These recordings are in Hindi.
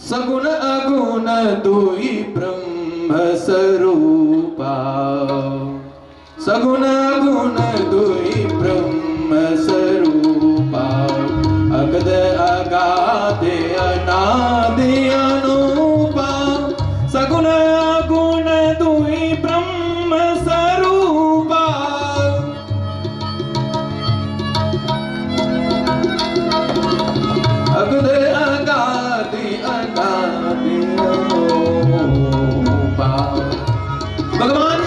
सगुण अगुण दुई ब्रह्म स्वरूपा, सगुण अगुण दुई ब्रह्म स्वरूपा, अगद अगाधे अनादि अनूपा, सगुण अगुण दुई ब्रह्म स्वरूपा, अगद अगाधि अनादि अनूपा। भगवान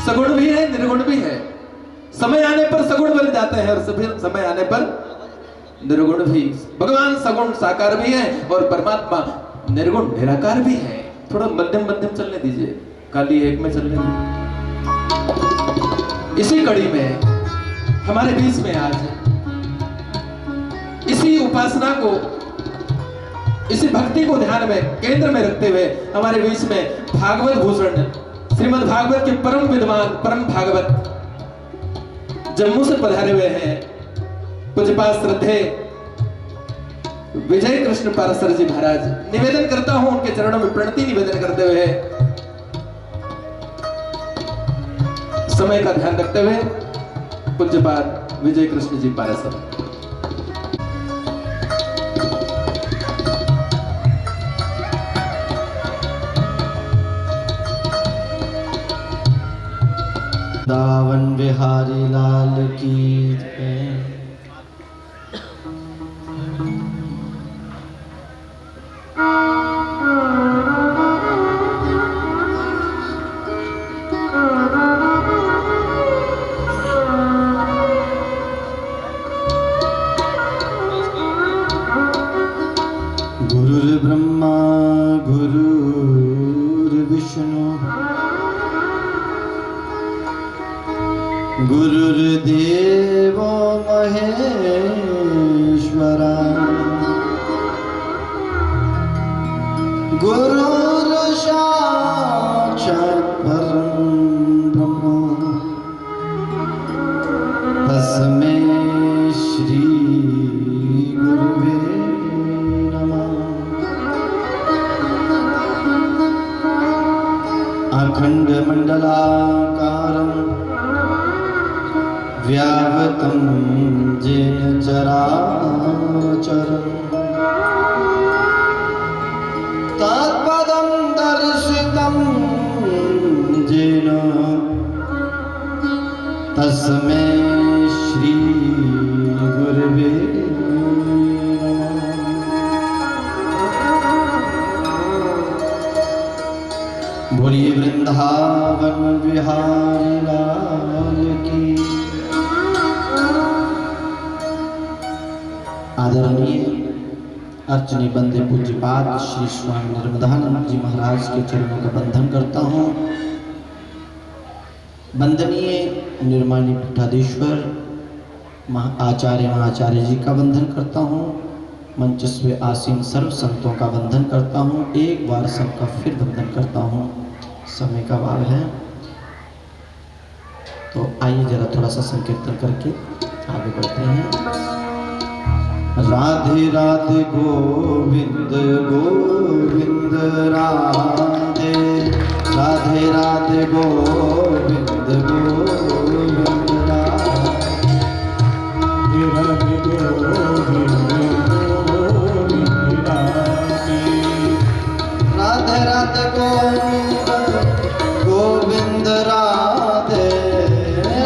सगुण भी है, निर्गुण भी है। समय आने पर सगुण बन जाते हैं और समय आने पर निर्गुण भी। भगवान सगुण साकार भी है और परमात्मा निर्गुण निराकार भी है। थोड़ा मध्यम मध्यम चलने दीजिए, काली एक में चलने दीजिए। इसी कड़ी में हमारे बीच में आज इसी उपासना को, इसी भक्ति को ध्यान में केंद्र में रखते हुए हमारे बीच में भागवत भूषण श्रीमद् भागवत के परम विद्वान, परम भागवत जम्मू से पधारे हुए हैं पूज्यपाद श्रद्धेय विजय कृष्ण पाराशर जी महाराज। निवेदन करता हूं उनके चरणों में प्रणति निवेदन करते हुए, समय का ध्यान रखते हुए, पूज्यपाद विजय कृष्ण जी पाराशर। दावन बिहारी लाल की जय। गुरुर्ब्रह्मा गुरुर्विष्णु गुरुर्देव महेश्वरा गुरुर्साक्षात् परं ब्रह्म तस्मै श्री गुरुवे नमः। अखंड मंडलाकारं व्यावतं येन चराचरम् तत्पदं दर्शितं येन तस्मै श्री गुरुवे नमः। बोलिए वृंदावन बिहारी लाल की। आदरणीय अर्चनी बंदे पूज्यपाद श्री स्वामी नर्मदानंद जी महाराज के चरणों का बंधन करता हूँ। वंदनीय निर्माणी पीठाधीश्वर महाआचार्य जी का वंदन करता हूँ। मंचस्व आसीन सर्व संतों का वंदन करता हूँ। एक बार सबका फिर वंदन करता हूँ। समय का अभाव है तो आइए जरा थोड़ा सा संकीर्तन करके आगे बढ़ते हैं। राधे राधे गोविंद गोविंद राधे, राधे राधे गोविंद गोविंद राधे, राधे गोविंद गोविंद राधे, राधे राधे गोविंद गोविंद राधे,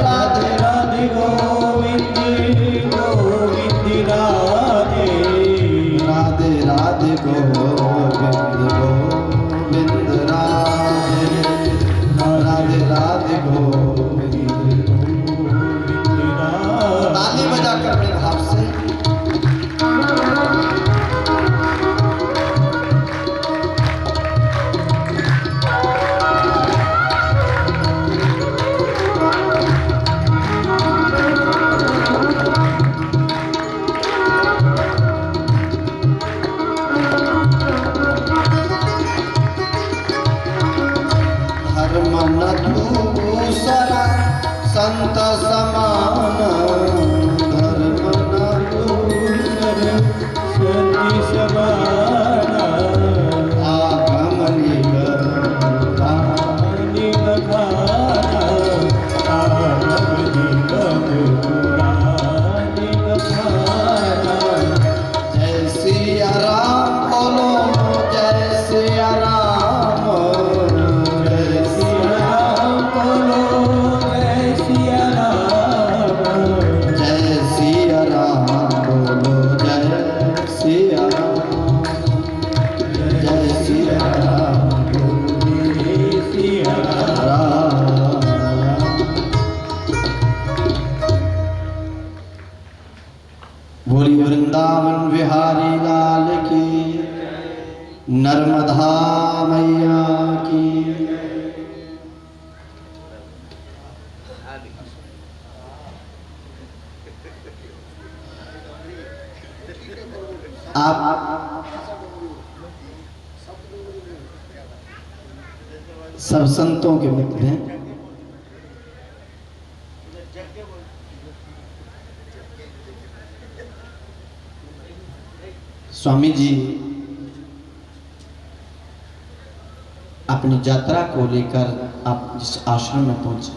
राधे राधे गोविंद गोविंद राधे, राधे राधे गोविंद गोविंद राधे, राधे राधे गोविंद गोविंद राधे। ताली बजाकर अपने भाव से संत समान धर्म न दूसरे सती समान लाल की, नर्मदा मैया की। आप सब संतों के मित्र हैं। स्वामी जी अपनी यात्रा को लेकर आप जिस आश्रम में पहुंचे,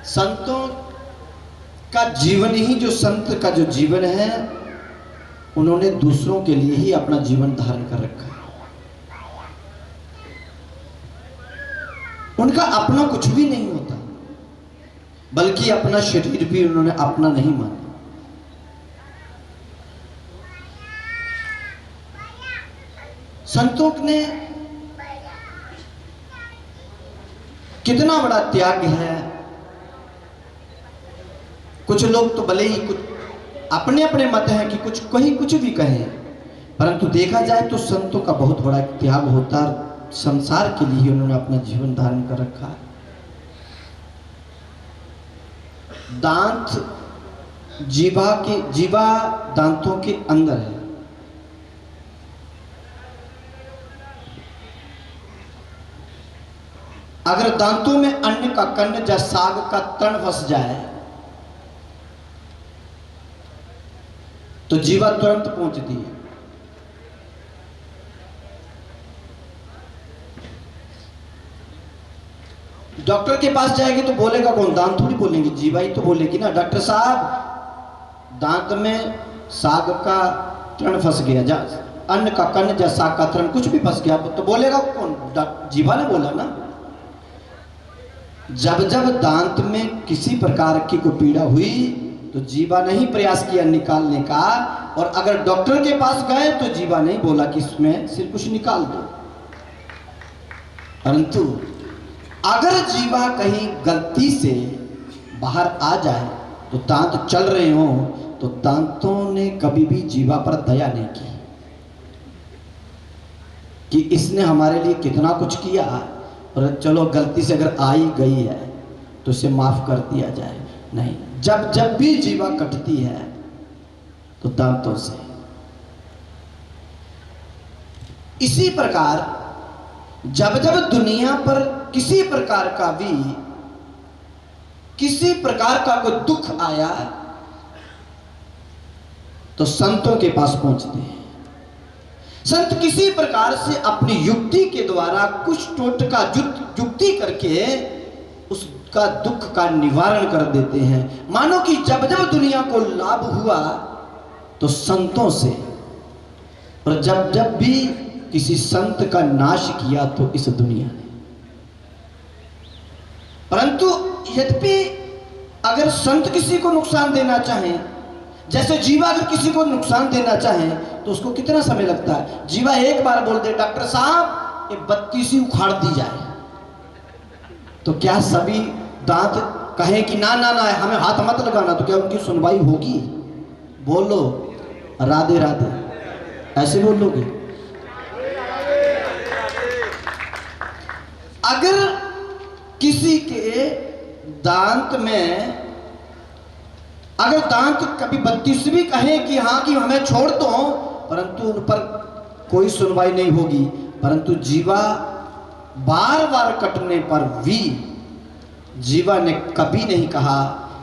संतों का जीवन ही, जो संत का जो जीवन है, उन्होंने दूसरों के लिए ही अपना जीवन धारण कर रखा है। उनका अपना कुछ भी नहीं होता, बल्कि अपना शरीर भी उन्होंने अपना नहीं माना। संतों ने कितना बड़ा त्याग है। कुछ लोग तो भले ही कुछ अपने अपने मत हैं कि कुछ कहीं कुछ भी कहें, परंतु देखा जाए तो संतों का बहुत बड़ा त्याग होता है। संसार के लिए उन्होंने अपना जीवन धारण कर रखा है। दांत जीवा दांतों के अंदर है। अगर दांतों में अन्न का कण या साग का तण फंस जाए तो जीवा तुरंत पहुंचती है। डॉक्टर के पास जाएगी तो बोलेगा कौन? दांत थोड़ी बोलेंगे, जीवा ही तो बोलेगी ना। डॉक्टर साहब दांत में साग का तृण फंस गया, जा अन्न का कण या साग का तृण कुछ भी फंस गया तो बोलेगा कौन? जीवा ने बोला ना। जब जब दांत में किसी प्रकार की कोई पीड़ा हुई तो जीवा ने ही प्रयास किया निकालने का, और अगर डॉक्टर के पास गए तो जीवा ने बोला कि इसमें से कुछ निकाल दो। परंतु अगर जीवा कहीं गलती से बाहर आ जाए तो दांत चल रहे हो तो दांतों ने कभी भी जीवा पर दया नहीं की कि इसने हमारे लिए कितना कुछ किया, और चलो गलती से अगर आई गई है तो इसे माफ कर दिया जाए। नहीं, जब जब भी जीवा कटती है तो दांतों से। इसी प्रकार जब जब दुनिया पर किसी प्रकार का कोई दुख आया तो संतों के पास पहुंचते हैं। संत किसी प्रकार से अपनी युक्ति के द्वारा कुछ टोटका युक्ति करके उसका दुख का निवारण कर देते हैं। मानो कि जब जब दुनिया को लाभ हुआ तो संतों से, और जब जब भी किसी संत का नाश किया तो इस दुनिया ने। परंतु यद्यपि अगर संत किसी को नुकसान देना चाहें, जैसे जीवा अगर किसी को नुकसान देना चाहें तो उसको कितना समय लगता है? जीवा एक बार बोल दे डॉक्टर साहब ये बत्ती सी उखाड़ दी जाए, तो क्या सभी दांत कहें कि ना ना ना हमें हाथ मत लगाना, तो क्या उनकी सुनवाई होगी? बोलो राधे राधे, ऐसे बोलोगे? अगर किसी के दांत में, अगर दांत कभी 32 भी कहे कि हाँ कि हमें छोड़ दो, परंतु उन पर कोई सुनवाई नहीं होगी। परंतु जीवा बार बार कटने पर भी जीवा ने कभी नहीं कहा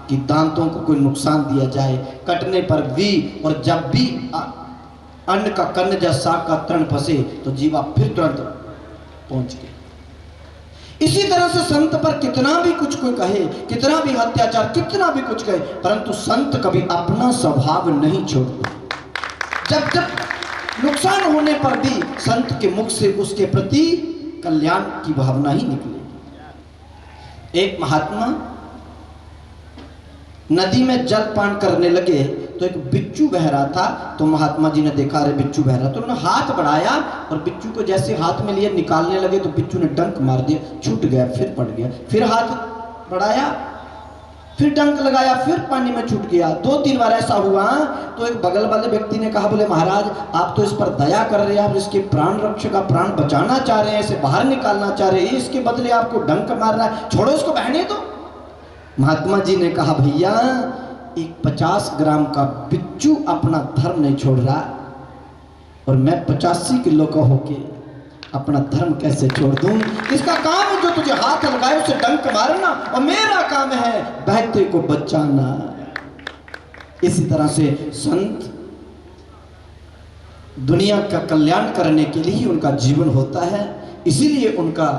कि दांतों को कोई नुकसान दिया जाए। कटने पर भी, और जब भी अन्न का कण या साग का तृण फंसे तो जीवा फिर तुरंत पहुंच गया। इसी तरह से संत पर कितना भी कुछ कोई कहे, कितना भी अत्याचार, कितना भी कुछ कहे, परंतु संत कभी अपना स्वभाव नहीं छोड़ते। जब जब नुकसान होने पर भी संत के मुख से उसके प्रति कल्याण की भावना ही निकली। एक महात्मा नदी में जल पान करने लगे तो एक बिच्छू बह रहा था, तो महात्मा जी ने देखा अरे बिच्छू बह रहा, तो उन्होंने हाथ बढ़ाया और बिच्छू को जैसे हाथ में लिए निकालने लगे तो बिच्छू ने डंक मार दिया, छूट गया, फिर पड़ गया। फिर हाथ बढ़ाया, फिर डंक लगाया, फिर पानी में छूट गया। 2-3 बार ऐसा हुआ तो एक बगल वाले व्यक्ति ने कहा, बोले महाराज आप तो इस पर दया कर रहे हैं, आप इसके प्राण रक्षक का प्राण बचाना चाह रहे हैं, इसे बाहर निकालना चाह रहे हैं, इसके बदले आपको डंक मार रहा है, छोड़ो इसको बहने दो। महात्मा जी ने कहा, भैया एक 50 ग्राम का बिच्छू अपना धर्म नहीं छोड़ रहा, और मैं 85 किलो का होके अपना धर्म कैसे छोड़ दूं? इसका काम है जो तुझे हाथ लगाए उसे डंक मारना, और मेरा काम है बहते को बचाना। इसी तरह से संत दुनिया का कल्याण करने के लिए ही उनका जीवन होता है, इसीलिए उनका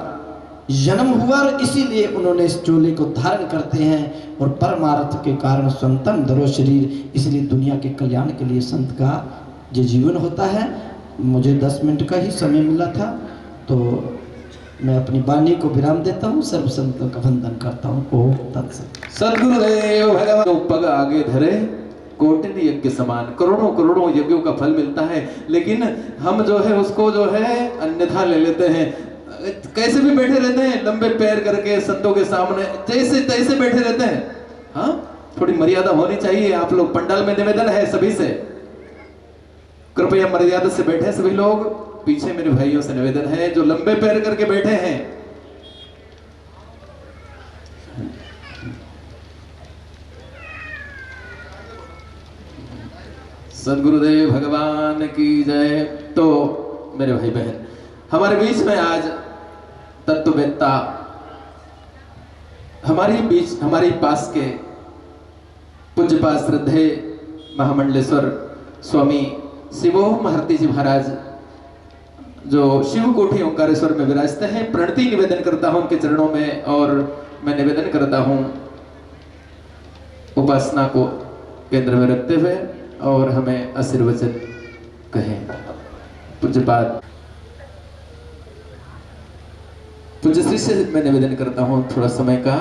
जन्म हुआ और इसीलिए उन्होंने इस चोले को धारण करते हैं। और परमार्थ के कारण संतन धरो शरीर, इसलिए दुनिया के कल्याण के लिए संत का जो जीवन होता है। मुझे 10 मिनट का ही समय मिला था, तो मैं अपनी वाणी को विराम देता हूँ, सर्व संतों का वंदन करता हूँ। ओम तत्सत। सद्गुरुदेव भगवान पग आगे धरे कोटिन यज्ञ समान, करोड़ों करोड़ों यज्ञों का फल मिलता है, लेकिन हम जो है उसको जो है अन्यथा ले लेते हैं। कैसे भी बैठे रहते हैं, लंबे पैर करके संतों के सामने जैसे तैसे बैठे रहते हैं। हाँ, थोड़ी मर्यादा होनी चाहिए। आप लोग पंडाल में निवेदन है सभी से, कृपया मर्यादा से बैठे सभी लोग। पीछे मेरे भाइयों से निवेदन है जो लंबे पैर करके बैठे हैं। सद्गुरुदेव भगवान की जय। तो मेरे भाई बहन, हमारे बीच में आज तत्ववेत्ता हमारे पास के पूज्यपाद श्रद्धे महामंडलेश्वर स्वामी शिवोह महर्ति जी महाराज जो शिव कोठी ओंकारेश्वर में विराजते हैं, प्रणति निवेदन करता हूं उनके चरणों में। और मैं निवेदन करता हूं उपासना को केंद्र में रखते हुए, और हमें आशीर्वचन कहें। पूज्यपाद पूज्य श्री से मैं निवेदन करता हूं थोड़ा समय का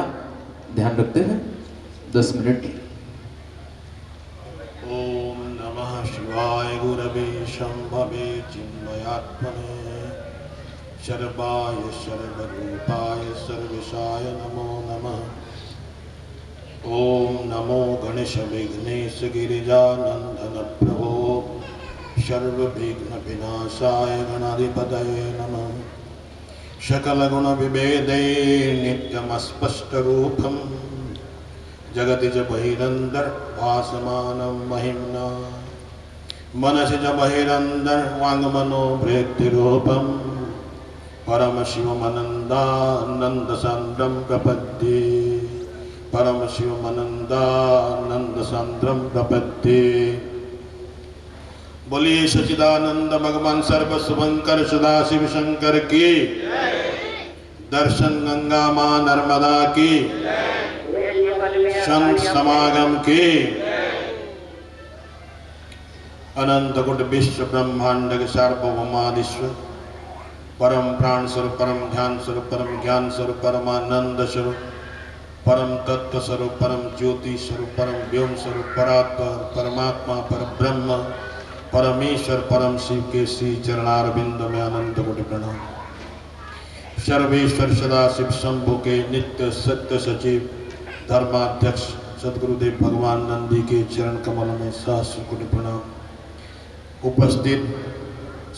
ध्यान रखते हुए 10 मिनट। ओम नमः शिवाय गुरवे शंभवे चिन्मयात्मने सर्वाय सर्वरूपाय सर्वेशाय नमो नमः। ओम नमो गणेश विघ्नेश गिरिजानंदन प्रभो सर्वविघ्न विनाशाय गणाधिपतये नमः। सकल गुण विभेदे नित्यमस्पष्ट रूपम जगति च बहिरंदर भासमानं महिम्ना मनसि च बहिरंदर वांगमनो वृत्ति रूपम परम शिवमनंदानंद सांद्रम प्रपद्ये परम शिवमनंदानंद सांद्रम प्रपद्ये। बोलिए सच्चिदानंद भगवान सर्व शुभंकर सदाशिव शंकर की, दर्शन गंगा मां नर्मदा की, संत समागम की, अनंत कोटि विश्व ब्रह्मांड के सार्वभौमाधीश्वर परम प्राण स्वरूप, परम ध्यान स्वरूप, परम ज्ञान स्वरूप, परमानंद स्वरूप, परम तत्व स्वरूप, परम ज्योति स्वरूप, परम व्योम स्वरूप, परात्पर परमात्मा पर ब्रह्म परमेश्वर परम शिव के श्री चरणारविंद में अनंत कोटि प्रणाम। सर्वेश्वर सदाशिव शंभु के नित्य सत्य सचिव धर्माध्यक्ष सदगुरुदेव भगवान नंदी के चरण कमल में सहस्र कोटि प्रणाम। उपस्थित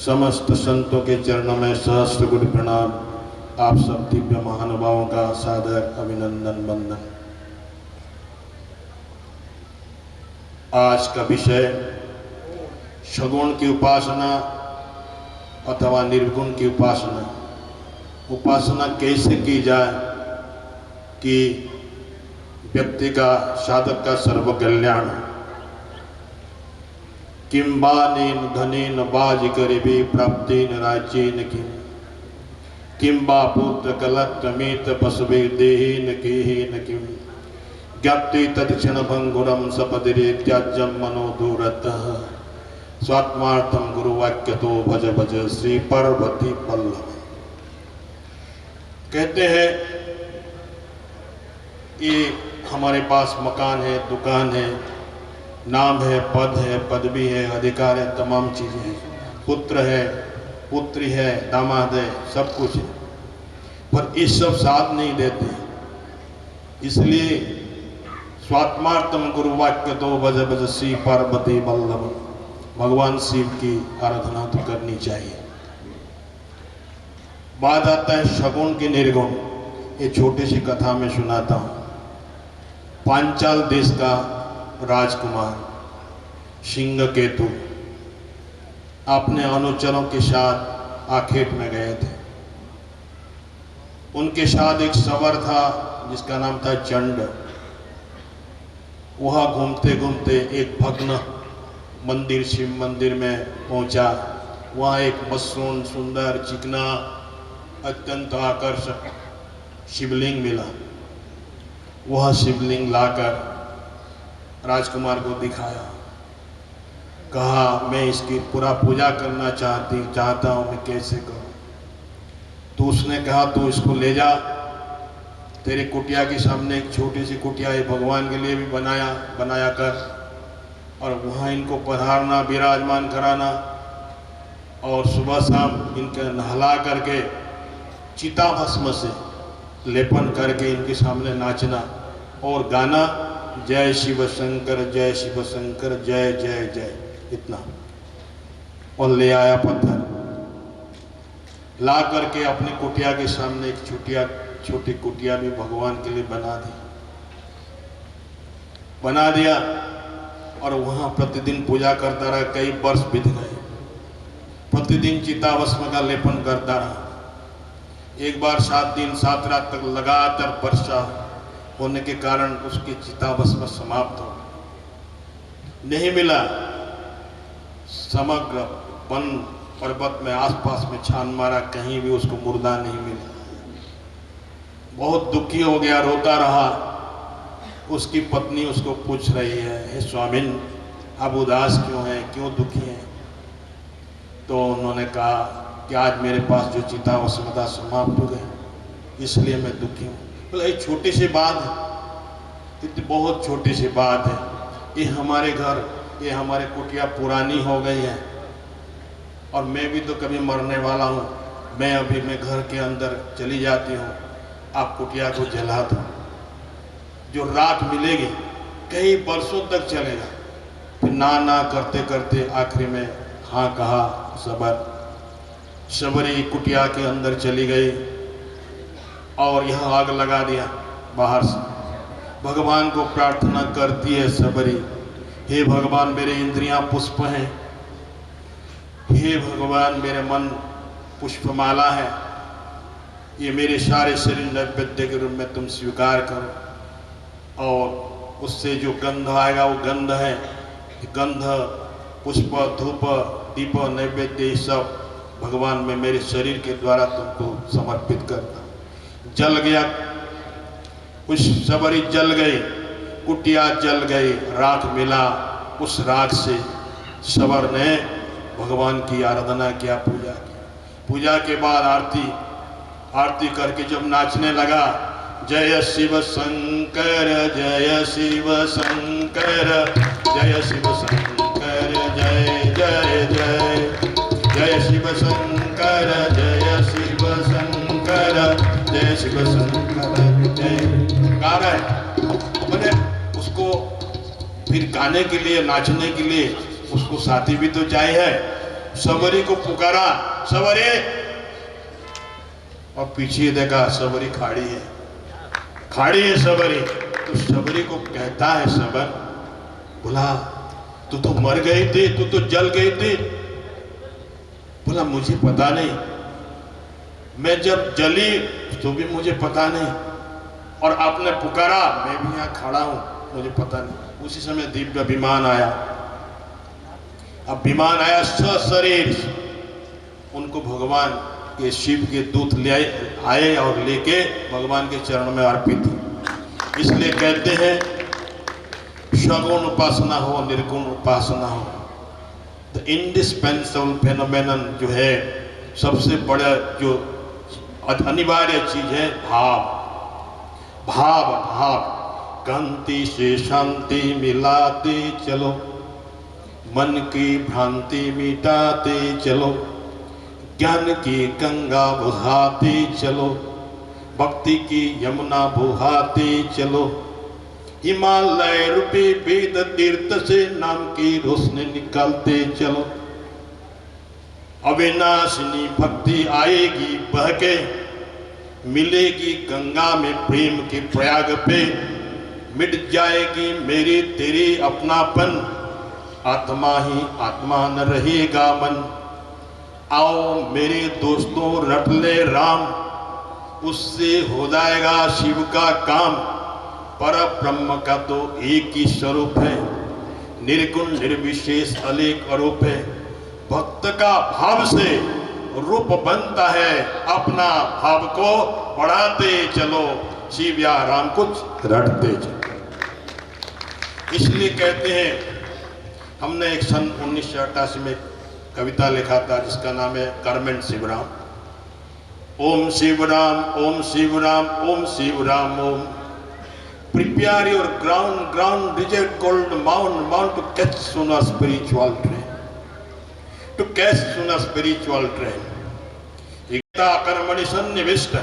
समस्त संतों के चरणों में सहस्र कोटि प्रणाम। आप सब दिव्य महानुभावों का सादर अभिनंदन वंदन। आज का विषय सगुण की उपासना अथवा निर्गुण की उपासना। उपासना कैसे की जाए कि व्यक्ति का, साधक का सर्व कल्याण। किम बानेन धनेन बाज करिबे प्राप्तेन राज्येन किम बा पुत्र कलत्रमेत पशुवे देहेन केहेन किम ज्ञाते तत्क्षण भंगुरम सपदिरे त्याज्यम मनो दूरतः स्वात्मार्थम गुरुवाक्य तो भज भज श्री पार्वती पल्लव। कहते हैं ये हमारे पास मकान है, दुकान है, नाम है, पदवी है, अधिकार है, तमाम चीजें हैं, पुत्र है, पुत्री है, दामाद है, सब कुछ है, पर ये सब साथ नहीं देते। इसलिए स्वात्मार्थम गुरुवाक्य तो भज भज श्री पार्वती वल्लभ। भगवान शिव की आराधना तो करनी चाहिए। बात आता है शगुन की निर्गुण। ये छोटी सी कथा में सुनाता हूँ। पांचाल देश का राजकुमार सिंहकेतु अपने अनुचरों के साथ आखेट में गए थे। उनके साथ एक सवर था जिसका नाम था चंड। वह घूमते घूमते एक भग्न मंदिर, शिव मंदिर में पहुंचा। वहाँ एक मसरूम सुंदर चिकना अत्यंत आकर्षक शिवलिंग मिला। वह शिवलिंग लाकर राजकुमार को दिखाया। कहा मैं इसकी पूरा पूजा करना चाहता हूँ, मैं कैसे करूँ? तो उसने कहा तू इसको ले जा, तेरी कुटिया के सामने एक छोटी सी कुटिया है, भगवान के लिए भी बनाया कर, और वहाँ इनको पधारना, विराजमान कराना, और सुबह शाम इनके नहला करके चिता भस्म से लेपन करके इनके सामने नाचना और गाना जय शिव शंकर जय शिव शंकर जय जय जय, इतना। और ले आया पत्थर, ला करके अपनी कुटिया के सामने एक छोटी कुटिया भी भगवान के लिए बना दिया और वहाँ प्रतिदिन पूजा करता रहा। कई वर्ष बीत गए। प्रतिदिन चिताभस्म का लेपन करता रहा। एक बार 7 दिन 7 रात तक लगातार वर्षा होने के कारण उसकी चिताभस्म समाप्त हो नहीं मिला। समग्र वन पर्वत में आसपास में छान मारा, कहीं भी उसको मुर्दा नहीं मिला। बहुत दुखी हो गया, रोता रहा। उसकी पत्नी उसको पूछ रही है, हे स्वामिन आप उदास क्यों हैं, क्यों दुखी हैं? तो उन्होंने कहा कि आज मेरे पास जो चिताभस्म था समाप्त हो गया, इसलिए मैं दुखी हूँ। बोला एक छोटी सी बात है, इतनी बहुत छोटी सी बात है। ये हमारे घर, ये हमारे कुटिया पुरानी हो गई है और मैं भी तो कभी मरने वाला हूँ। मैं घर के अंदर चली जाती हूँ, आप कुटिया को जला दो। जो राख मिलेगी कई वर्षों तक चलेगा। फिर ना करते करते आखिरी में हाँ कहा। सबरी कुटिया के अंदर चली गई और यह आग लगा दिया बाहर से। भगवान को प्रार्थना करती है सबरी, हे भगवान मेरे इंद्रियां पुष्प हैं, हे भगवान मेरे मन पुष्पमाला है, ये मेरे सारे शरीर नैवेद्य के रूप में तुम स्वीकार करो। और उससे जो गंध आएगा वो गंध है, गंध पुष्प धूप दीप नैवेद्य सब भगवान में मेरे शरीर के द्वारा तुमको समर्पित करता। जल गया, उस सबरी जल गई, कुटिया जल गई, राख मिला। उस राख से सबर ने भगवान की आराधना किया, पूजा की। पूजा के बाद आरती करके जब नाचने लगा, जय शिव शंकर जय शिव शंकर जय शिव शंकर जय जय जय जय शिव शंकर जय शिव शंकर जय शिव शंकर जय। गा रहा है मैंने उसको, फिर गाने के लिए नाचने के लिए उसको साथी भी तो चाहिए है। सबरी को पुकारा, सबरी, और पीछे देखा सबरी खड़ी है सबरी। तो सबरी को कहता है सबर, बोला तू तो मर गई थी, तू तो जल गई थी। बोला मुझे पता नहीं, मैं जब जली तो भी मुझे पता नहीं, और आपने पुकारा मैं भी यहाँ खड़ा हूँ, मुझे पता नहीं। उसी समय दिव्य विमान आया। अब विमान आया सशरीर, उनको भगवान के शिव के दूत ले आए और लेके भगवान के चरणों में अर्पित। इसलिए कहते हैं सगुण उपासना हो निर्गुण उपासना हो। द इंडिस्पेंसेबल फेनोमेनन जो है, सबसे बड़ा जो अनिवार्य चीज है भाव। कांति से शांति मिलाते चलो, मन की भ्रांति मिटाते चलो, ज्ञान की गंगा बहाते चलो, भक्ति की यमुना बहाते चलो, हिमालय रूपी वेद तीर्थ से नाम की रोशनी निकालते चलो। अविनाशिनी भक्ति आएगी बह के, मिलेगी गंगा में प्रेम के प्रयाग पे। मिट जाएगी मेरी तेरी अपनापन, आत्मा ही आत्मा न रहेगा मन। आओ मेरे दोस्तों रट ले राम, उससे हो जाएगा शिव का काम। पर ब्रह्म का तो एक ही स्वरूप है, निर्गुण निर्विशेष अलेख अरूप है। भक्त का भाव से रूप बनता है, अपना भाव को बढ़ाते चलो, शिव या राम कुछ रटते चलो। इसलिए कहते हैं, हमने एक सन 1988 में कविता लिखा था जिसका नाम है कर्मेंट शिवराम। ओम शिवराम ओम शिवराम ओम शिवराम ओम। Prepare your ground, reject gold, mount to catch sooner spiritual train. To catch sooner spiritual train. Igta karmani sannivishta,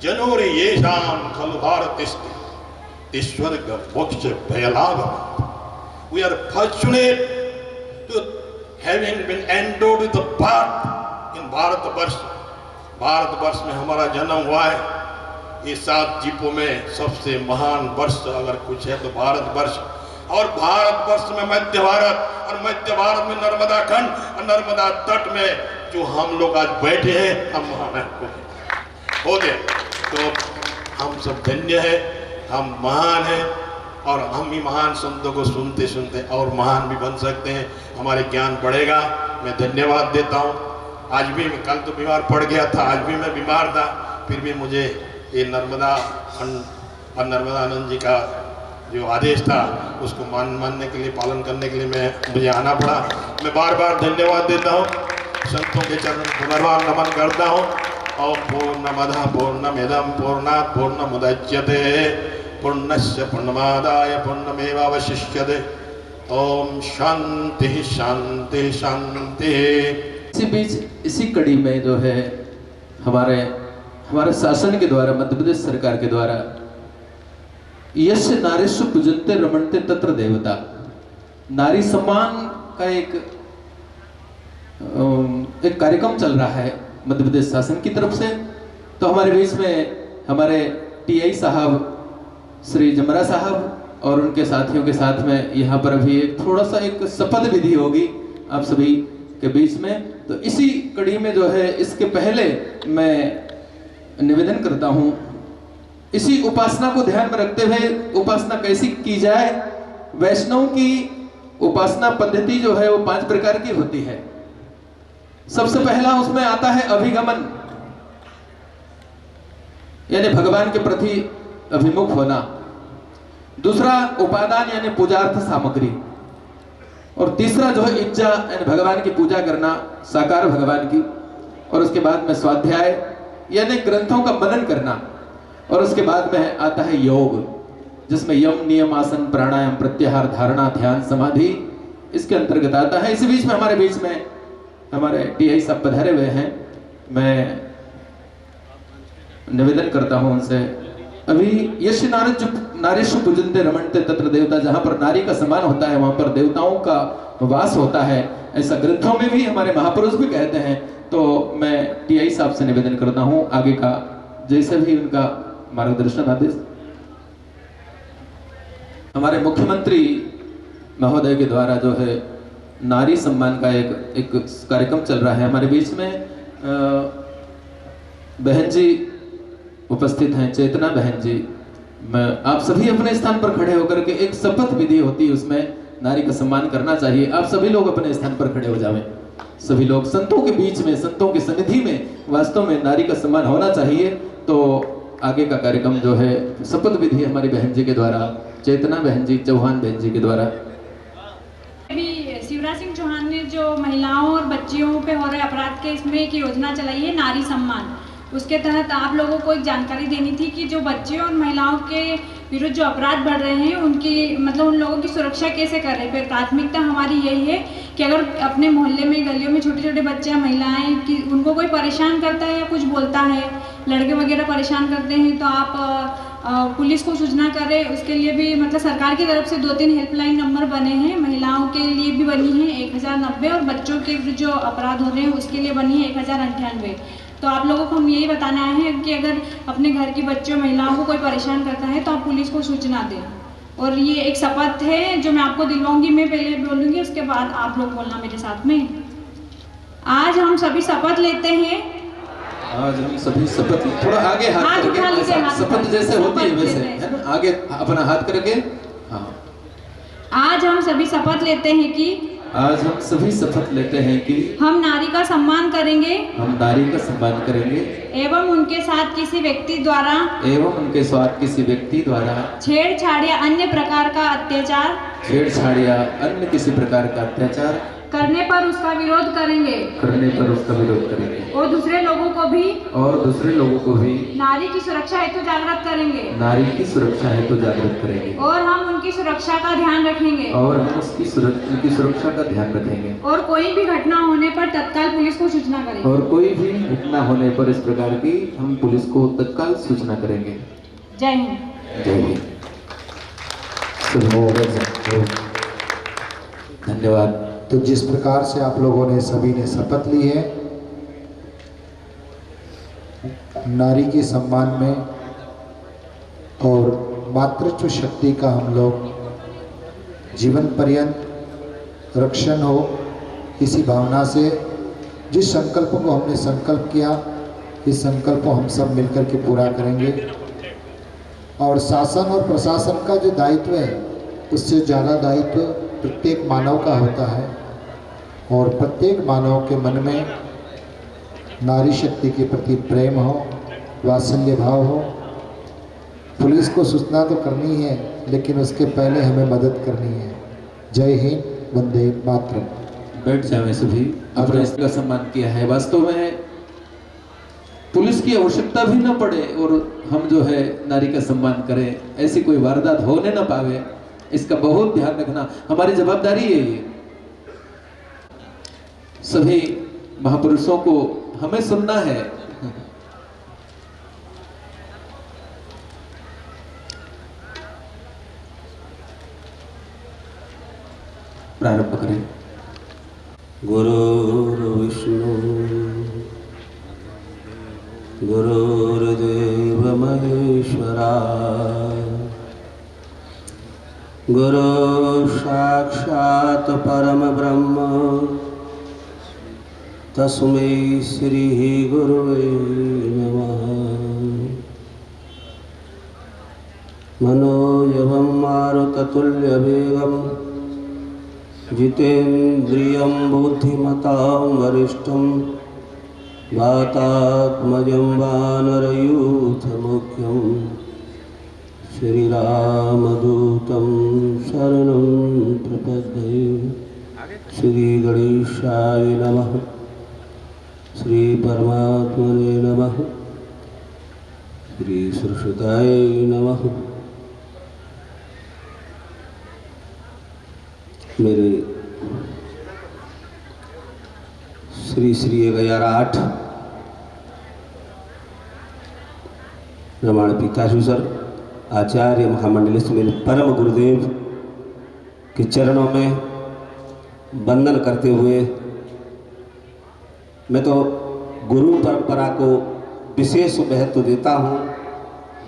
janori yesham khalu bharatisti, tishwarga moksha bhayalagam. We are fortunate to having been endowed with the birth in Bharatvarsh. Bharatvarsh में हमारा जन्म हुआ है। ये 7 द्वीपों में सबसे महान वर्ष अगर कुछ है तो भारतवर्ष। और भारतवर्ष में मध्य भारत, और मध्य भारत में नर्मदा खंड, और नर्मदा तट में जो हम लोग आज बैठे हैं, हम महान हो गए। तो हम सब धन्य है, हम महान हैं, और हम ही महान संतों को सुनते सुनते और महान भी बन सकते हैं। हमारे ज्ञान बढ़ेगा। मैं धन्यवाद देता हूँ। आज भी मैं कल तो बीमार पड़ गया था, आज भी मैं बीमार था, फिर भी मुझे ये नर्मदा खंड और नर्मदानंद जी का जो आदेश था उसको मानने के लिए, पालन करने के लिए मुझे आना पड़ा। मैं बार बार धन्यवाद देता हूँ, संतों के चरण पुनर्बार नमन करता हूँ। और पूर्णमदः पूर्णमिदं पूर्णात् पूर्णमुदच्यते पूर्णस्य पूर्णमादाय पूर्णमेवावशिष्यते। ओम शांति शांति शांति। इसी बीच इसी कड़ी में जो है हमारे शासन के द्वारा, मध्य प्रदेश सरकार के द्वारा यश नारीषु पूजन्ते रमणते तत्र देवता, नारी सम्मान का एक कार्यक्रम चल रहा है मध्य प्रदेश शासन की तरफ से। तो हमारे बीच में हमारे टीआई साहब श्री जमरा साहब और उनके साथियों के साथ में यहाँ पर अभी थोड़ा सा एक शपथ विधि होगी आप सभी के बीच में। तो इसी कड़ी में जो है, इसके पहले मैं निवेदन करता हूँ, इसी उपासना को ध्यान में रखते हुए उपासना कैसी की जाए। वैष्णव की उपासना पद्धति जो है वो 5 प्रकार की होती है। सबसे पहला उसमें आता है अभिगमन, यानी भगवान के प्रति अभिमुख होना। दूसरा उपादान यानी पूजार्थ सामग्री, और तीसरा जो है इच्छा यानी भगवान की पूजा करना, साकार भगवान की। और उसके बाद में स्वाध्याय यानी ग्रंथों का मनन करना। और उसके बाद में आता है योग, जिसमें यम नियम आसन प्राणायाम प्रत्याहार धारणा ध्यान समाधि इसके अंतर्गत आता है। इसी बीच में हमारे बीच में हमारे टीआई साहब पधारे हुए हैं। मैं निवेदन करता हूं उनसे, अभी यश नारीषु पूजन्ते रमणते तत्र देवता, जहां पर नारी का सम्मान होता है वहां पर देवताओं का वास होता है, ऐसा ग्रंथों में भी हमारे महापुरुष भी कहते हैं। तो मैं टीआई साहब से निवेदन करता हूं आगे का जैसे भी उनका मार्गदर्शन आदेश। हमारे मुख्यमंत्री महोदय के द्वारा जो है नारी सम्मान का एक कार्यक्रम चल रहा है। हमारे बीच में बहन जी उपस्थित हैं, चेतना बहन जी। मैं आप सभी अपने स्थान पर खड़े होकर के, एक शपथ विधि होती है उसमें नारी का सम्मान करना चाहिए। आप सभी लोग अपने स्थान पर खड़े हो जाएं। सभी लोग संतों के बीच में, संतों की सन्निधि में वास्तव में नारी का सम्मान होना चाहिए। तो आगे का कार्यक्रम जो है शपथ विधि हमारी बहन जी के द्वारा, चेतना बहन जी, चौहान बहन जी के द्वारा। अभी शिवराज सिंह चौहान ने जो महिलाओं और बच्चियों पे हो रहे अपराध के इसमें एक योजना चलाई है नारी सम्मान। उसके तहत आप लोगों को एक जानकारी देनी थी कि जो बच्चियों और महिलाओं के विरुद्ध जो अपराध बढ़ रहे हैं उनकी मतलब उन लोगों की सुरक्षा कैसे कर रहे हैं। प्राथमिकता हमारी यही है कि अगर अपने मोहल्ले में गलियों में छोटे छोटे बच्चे महिलाएं कि उनको कोई परेशान करता है या कुछ बोलता है, लड़के वगैरह परेशान करते हैं, तो आप पुलिस को सूचना करें, उसके लिए भी मतलब सरकार की तरफ से 2-3 हेल्पलाइन नंबर बने हैं। महिलाओं के लिए भी बनी है 1090 और बच्चों के जो अपराध हो रहे हैं उसके लिए बनी है 1098। तो आप लोगों को हम यही बताना है कि अगर अपने घर की बच्चों महिलाओं को कोई परेशान करता है तो आप पुलिस को सूचना दें। और ये एक शपथ है जो मैं आपको दिलवाऊंगी, मैं पहले बोलूँगी उसके बाद आप लोग बोलना मेरे साथ में। आज हम सभी शपथ लेते हैं। आज हम सभी शपथ, थोड़ा आगे हाथ हाथ करके उठा लीजिए, ऐसा हाथ शपथ उठा जैसे लीजिए, होती है शपथ वैसे, लेते हैं। है ना, आगे अपना हाथ करके। हाँ, आज हम सभी शपथ लेते हैं कि आज हम सभी शपथ लेते हैं कि हम नारी का सम्मान करेंगे हम नारी का सम्मान करेंगे एवं उनके साथ किसी व्यक्ति द्वारा एवं उनके साथ किसी व्यक्ति द्वारा छेड़छाड़ या अन्य प्रकार का अत्याचार छेड़छाड़ या अन्य किसी प्रकार का अत्याचार करने पर उसका विरोध करेंगे करने पर उसका विरोध करेंगे और दूसरे लोगों को भी नारी की सुरक्षा हेतु जागृत करेंगे नारी की सुरक्षा हेतु जागृत करेंगे और हम उनकी सुरक्षा का ध्यान रखेंगे और हम उनकी सुरक्षा का ध्यान रखेंगे और कोई भी घटना होने पर तत्काल पुलिस को सूचना करेंगे और कोई भी घटना होने पर इस प्रकार की हम पुलिस को तत्काल सूचना करेंगे। जय हिंद। जय हिंद। धन्यवाद। तो जिस प्रकार से आप लोगों ने सभी ने शपथ ली है नारी के सम्मान में और मातृत्व शक्ति का हम लोग जीवन पर्यंत रक्षण हो, इसी भावना से जिस संकल्प को हमने संकल्प किया इस संकल्प को हम सब मिलकर के पूरा करेंगे। और शासन और प्रशासन का जो दायित्व है उससे ज़्यादा दायित्व प्रत्येक मानव का होता है और प्रत्येक मानव के मन में नारी शक्ति के प्रति प्रेम हो, वात्सल्य भाव हो। पुलिस को सूचना तो करनी है लेकिन उसके पहले हमें मदद करनी है। जय हिंद, वंदे मातरम। बैठ जाए सभी। आपने इसका सम्मान किया है। वास्तव में पुलिस की आवश्यकता भी न पड़े और हम जो है नारी का सम्मान करें, ऐसी कोई वारदात होने न पावे, इसका बहुत ध्यान रखना हमारी जवाबदारी है। ये सभी महापुरुषों को हमें सुनना है। प्रारंभ करें। गुरुर्विष्णु गुरुर्देव महेश्वरा गुरु साक्षात् परम ब्रह्म तस्मै श्री गुरुवे नमः। मनोजवं मारुततुल्यवेगं जितेन्द्रियं बुद्धिमतां वरिष्ठं वातात्मजं वानरयूथमुख्यं श्रीरामदूतं शरणं प्रपद्ये। श्रीगणेशाय नमः। श्री परमात्मने नमः। श्री सरस्वताय नमः। मेरे श्री श्री 1108 रमाण पिताश्री सर आचार्य महामंडलिस्ट मेरे परम गुरुदेव के चरणों में वंदन करते हुए मैं तो गुरु परंपरा को विशेष महत्व देता हूँ।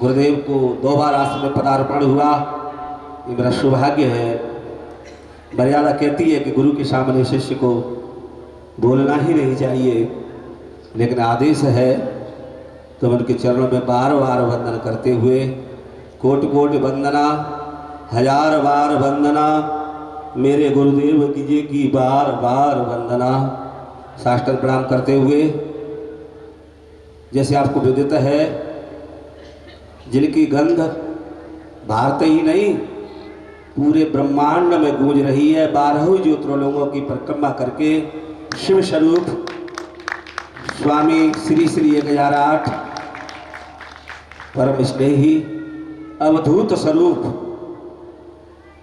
गुरुदेव को 2 बार आश्रम में पदार्पण हुआ, ये मेरा सौभाग्य है। मर्यादा कहती है कि गुरु के सामने शिष्य को बोलना ही नहीं चाहिए, लेकिन आदेश है तो मैं उनके चरणों में बार बार वंदन करते हुए कोटि कोटि वंदना, 1000 बार वंदना, मेरे गुरुदेव की बार बार वंदना। साष्टांग प्रणाम करते हुए जैसे आपको विदित है, जिनकी गंध भारत ही नहीं पूरे ब्रह्मांड में गूंज रही है, 12 ज्योतिर्लिंगों की परिक्रमा करके शिव स्वरूप स्वामी श्री श्री 1008 परम स्नेही अवधूत स्वरूप।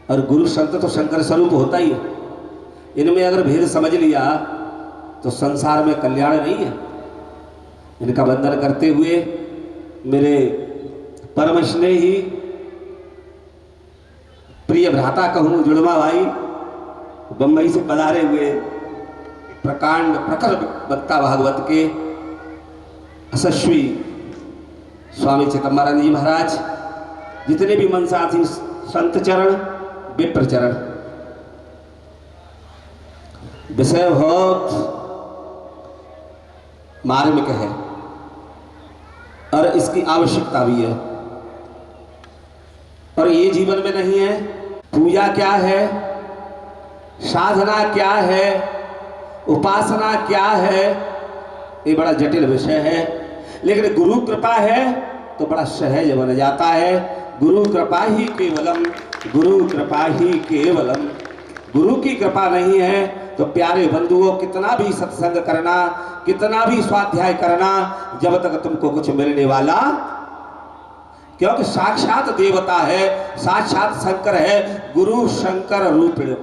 और गुरु संत तो शंकर स्वरूप होता ही है। इनमें अगर भेद समझ लिया तो संसार में कल्याण नहीं है। इनका वंदन करते हुए मेरे परम स्नेही प्रिय भ्राता कहूँ जुड़वा भाई बम्बई से पधारे हुए प्रकांड प्रखर वक्ता भागवत के यशस्वी स्वामी चिदंबरानंद जी महाराज, जितने भी मनसाधीन संत चरण विप्र चरण, विषय बहुत मार्मिक है और इसकी आवश्यकता भी है। और ये जीवन में नहीं है। पूजा क्या है, साधना क्या है, उपासना क्या है, ये बड़ा जटिल विषय है। लेकिन गुरु कृपा है तो बड़ा सहज बन जाता है। गुरु कृपा ही केवलम, गुरु कृपा ही केवलम। गुरु की कृपा नहीं है तो प्यारे बंधुओं, कितना भी सत्संग करना, कितना भी स्वाध्याय करना, जब तक तुमको कुछ मिलने वाला, क्योंकि साक्षात देवता है, साक्षात शंकर है। गुरु शंकर रूपिण,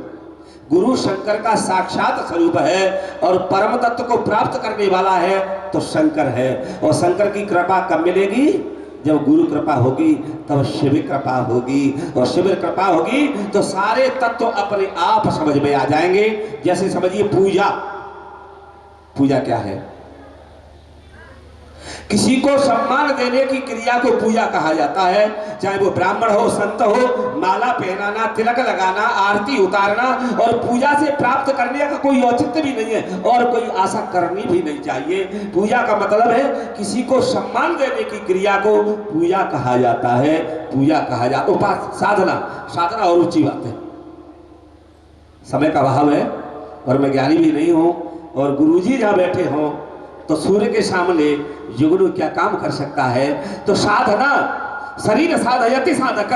गुरु शंकर का साक्षात स्वरूप है और परम तत्व को प्राप्त करने वाला है तो शंकर है। और शंकर की कृपा कब मिलेगी? जब गुरु कृपा होगी, तब शिव कृपा होगी, और शिव कृपा होगी तो सारे तत्व अपने आप समझ में आ जाएंगे। जैसे समझिए पूजा, पूजा क्या है? किसी को सम्मान देने की क्रिया को पूजा कहा जाता है। चाहे वो ब्राह्मण हो, संत हो, माला पहनाना, तिलक लगाना, आरती उतारना, और पूजा से प्राप्त करने का कोई औचित्य भी नहीं है और कोई आशा करनी भी नहीं चाहिए। पूजा का मतलब है किसी को सम्मान देने की क्रिया को पूजा कहा जाता है, पूजा कहा जाता। उपास साधना, साधना और ऊंची बात है। समय का अभाव है और मैं ज्ञानी भी नहीं हूं, और गुरुजी जहां बैठे हों तो सूर्य के सामने जुगनू क्या काम कर सकता है? तो साधना, शरीर साधयति साधक,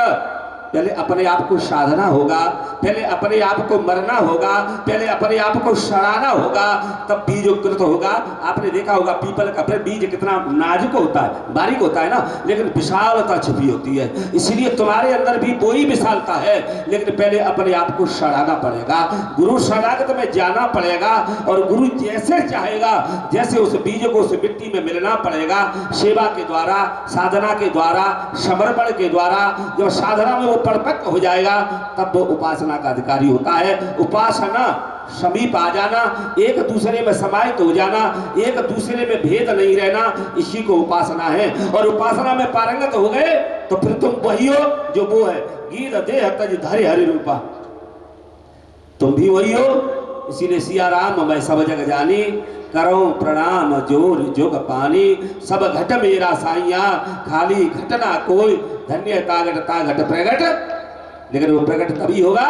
पहले अपने आप को साधना होगा, पहले अपने आप को मरना होगा, पहले अपने आप को सड़ाना होगा, तब बीज उन्नत होगा। आपने देखा होगा पीपल का बीज कितना नाजुक होता है, बारीक होता है ना, लेकिन विशालता छिपी होती है। इसीलिए तुम्हारे अंदर भी वही विशालता है, लेकिन पहले अपने आप को सड़ाना पड़ेगा, गुरु शरणागत में जाना पड़ेगा, और गुरु जैसे चाहेगा जैसे उस बीज को उस मिट्टी में मिलना पड़ेगा। सेवा के द्वारा, साधना के द्वारा, समर्पण के द्वारा जब साधना में परिपक्व हो जाएगा तब वो उपासना का अधिकारी होता है। उपासना समीप आ जाना, एक दूसरे में समाहित हो जाना, एक दूसरे में भेद नहीं रहना, इसी को उपासना है। और उपासना में पारंगत हो गए तो फिर तुम वही हो जो वो है। गीत देह तज धरि हरि रूपा, तुम भी वही हो। इसीलिए सिया राम मैं सब जग जानी, करो प्रणाम जोर जोग पानी। सब घट मेरा साइया, खाली घटना कोई, धन्य तागट तागट प्रगट। लेकिन वो प्रकट तभी होगा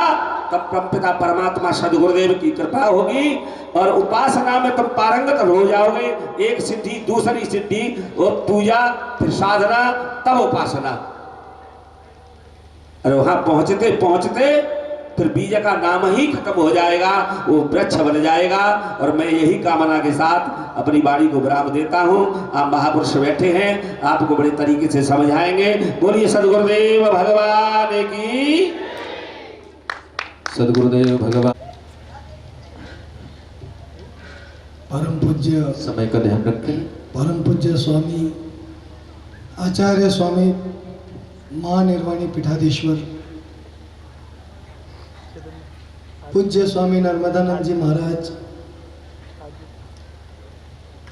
तब परमपिता परमात्मा सदगुरुदेव की कृपा होगी, और उपासना में तुम पारंगत हो जाओगे। एक सिद्धि, दूसरी सिद्धि, और पूजा, फिर साधना, तब उपासना। और वहां पहुंचते पहुंचते फिर बीज का नाम ही खत्म हो जाएगा, वो वृक्ष बन जाएगा। और मैं यही कामना के साथ अपनी वाणी को विराम देता हूं। आप महापुरुष बैठे हैं, आपको बड़े तरीके से समझाएंगे। बोलिए सदगुरुदेव भगवान की, सदगुरुदेव भगवान। परम पूज्य, समय का ध्यान रखें। परम पूज्य स्वामी आचार्य स्वामी महानिर्वाणी पीठाधीश्वर पूज्य स्वामी नर्मदानंद जी महाराज,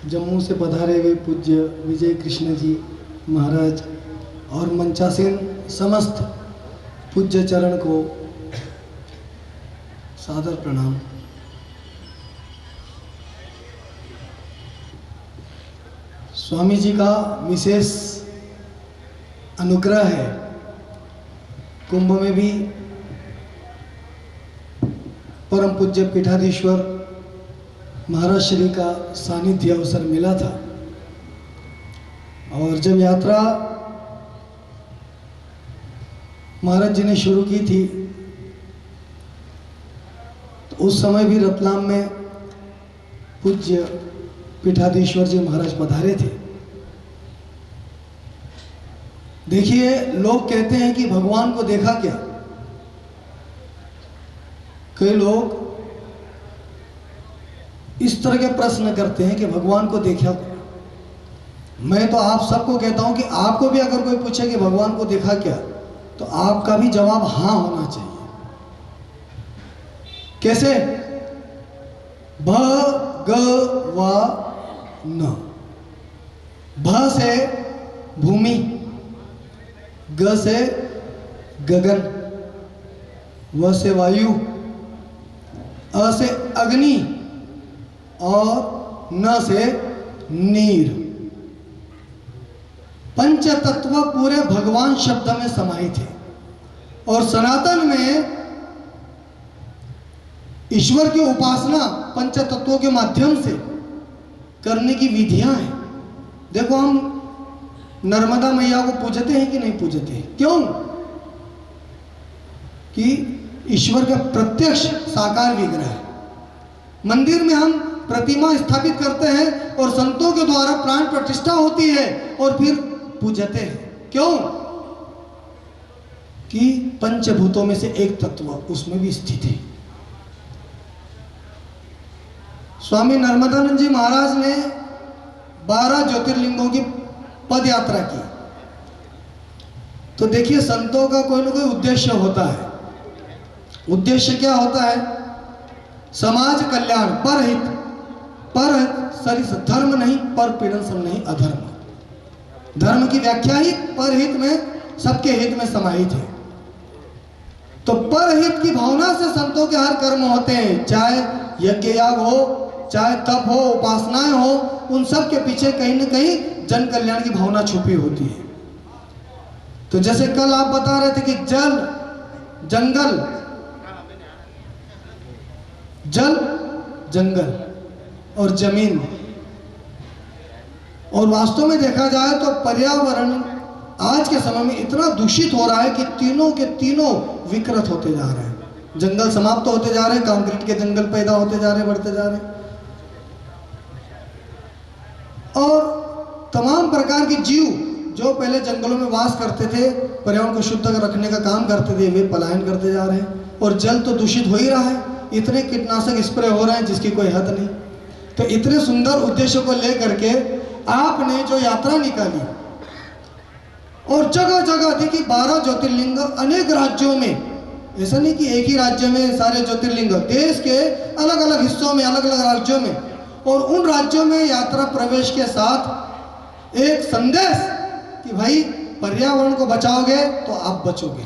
जम्मू से पधारे हुए पूज्य विजय कृष्ण जी महाराज, और मंचासीन समस्त पूज्य चरण को सादर प्रणाम। स्वामी जी का विशेष अनुग्रह है। कुंभ में भी परम पूज्य पीठाधीश्वर महाराज श्री का सानिध्य अवसर मिला था, और जब यात्रा महाराज जी ने शुरू की थी तो उस समय भी रतलाम में पूज्य पीठाधीश्वर जी महाराज पधारे थे। देखिए, लोग कहते हैं कि भगवान को देखा क्या। कई लोग इस तरह के प्रश्न करते हैं कि भगवान को देखा क्या। मैं तो आप सबको कहता हूं कि आपको भी अगर कोई पूछे कि भगवान को देखा क्या, तो आपका भी जवाब हाँ होना चाहिए। कैसे? भगवान। भ से भूमि, ग से गगन, व से वायु, अ से अग्नि और न से नीर। पंच तत्व पूरे भगवान शब्द में समाहित है। और सनातन में ईश्वर की उपासना पंच तत्वों के माध्यम से करने की विधियां हैं। देखो, हम नर्मदा मैया को पूजते हैं कि नहीं पूजते हैं? क्यों? कि ईश्वर का प्रत्यक्ष साकार विग्रह है। मंदिर में हम प्रतिमा स्थापित करते हैं और संतों के द्वारा प्राण प्रतिष्ठा होती है और फिर पूजते हैं। क्यों? कि पंचभूतों में से एक तत्व उसमें भी स्थित है। स्वामी नर्मदानंद जी महाराज ने 12 ज्योतिर्लिंगों की पद यात्रा की। तो देखिए, संतों का कोई ना कोई उद्देश्य होता है। उद्देश्य क्या होता है? समाज कल्याण, परहित। परहित सरिस धर्म नहीं, पर पीड़न सम नहीं अधर्म। धर्म की व्याख्या ही परहित में, सबके हित में समाहित है। तो परहित की भावना से संतों के हर कर्म होते हैं, चाहे यज्ञ याग हो, चाहे तप हो, उपासनाएं हो, उन सब के पीछे कहीं न कहीं जन कल्याण की भावना छुपी होती है। तो जैसे कल आप बता रहे थे कि जल, जंगल, जल, जंगल और जमीन। और वास्तव में देखा जाए तो पर्यावरण आज के समय में इतना दूषित हो रहा है कि तीनों के तीनों विकृत होते जा रहे हैं। जंगल समाप्त होते जा रहे हैं, कंक्रीट के जंगल पैदा होते जा रहे हैं, बढ़ते जा रहे हैं। और तमाम प्रकार के जीव जो पहले जंगलों में वास करते थे, पर्यावरण को शुद्ध रखने का काम करते थे, वे पलायन करते जा रहे हैं। और जल तो दूषित हो ही रहा है, इतने कीटनाशक स्प्रे हो रहे हैं जिसकी कोई हद नहीं। तो इतने सुंदर उद्देश्य को लेकर के आपने जो यात्रा निकाली, और जगह जगह देखिए 12 ज्योतिर्लिंग अनेक राज्यों में, ऐसा नहीं कि एक ही राज्य में सारे ज्योतिर्लिंग, देश के अलग अलग हिस्सों में, अलग अलग राज्यों में। और उन राज्यों में यात्रा प्रवेश के साथ एक संदेश कि भाई पर्यावरण को बचाओगे तो आप बचोगे।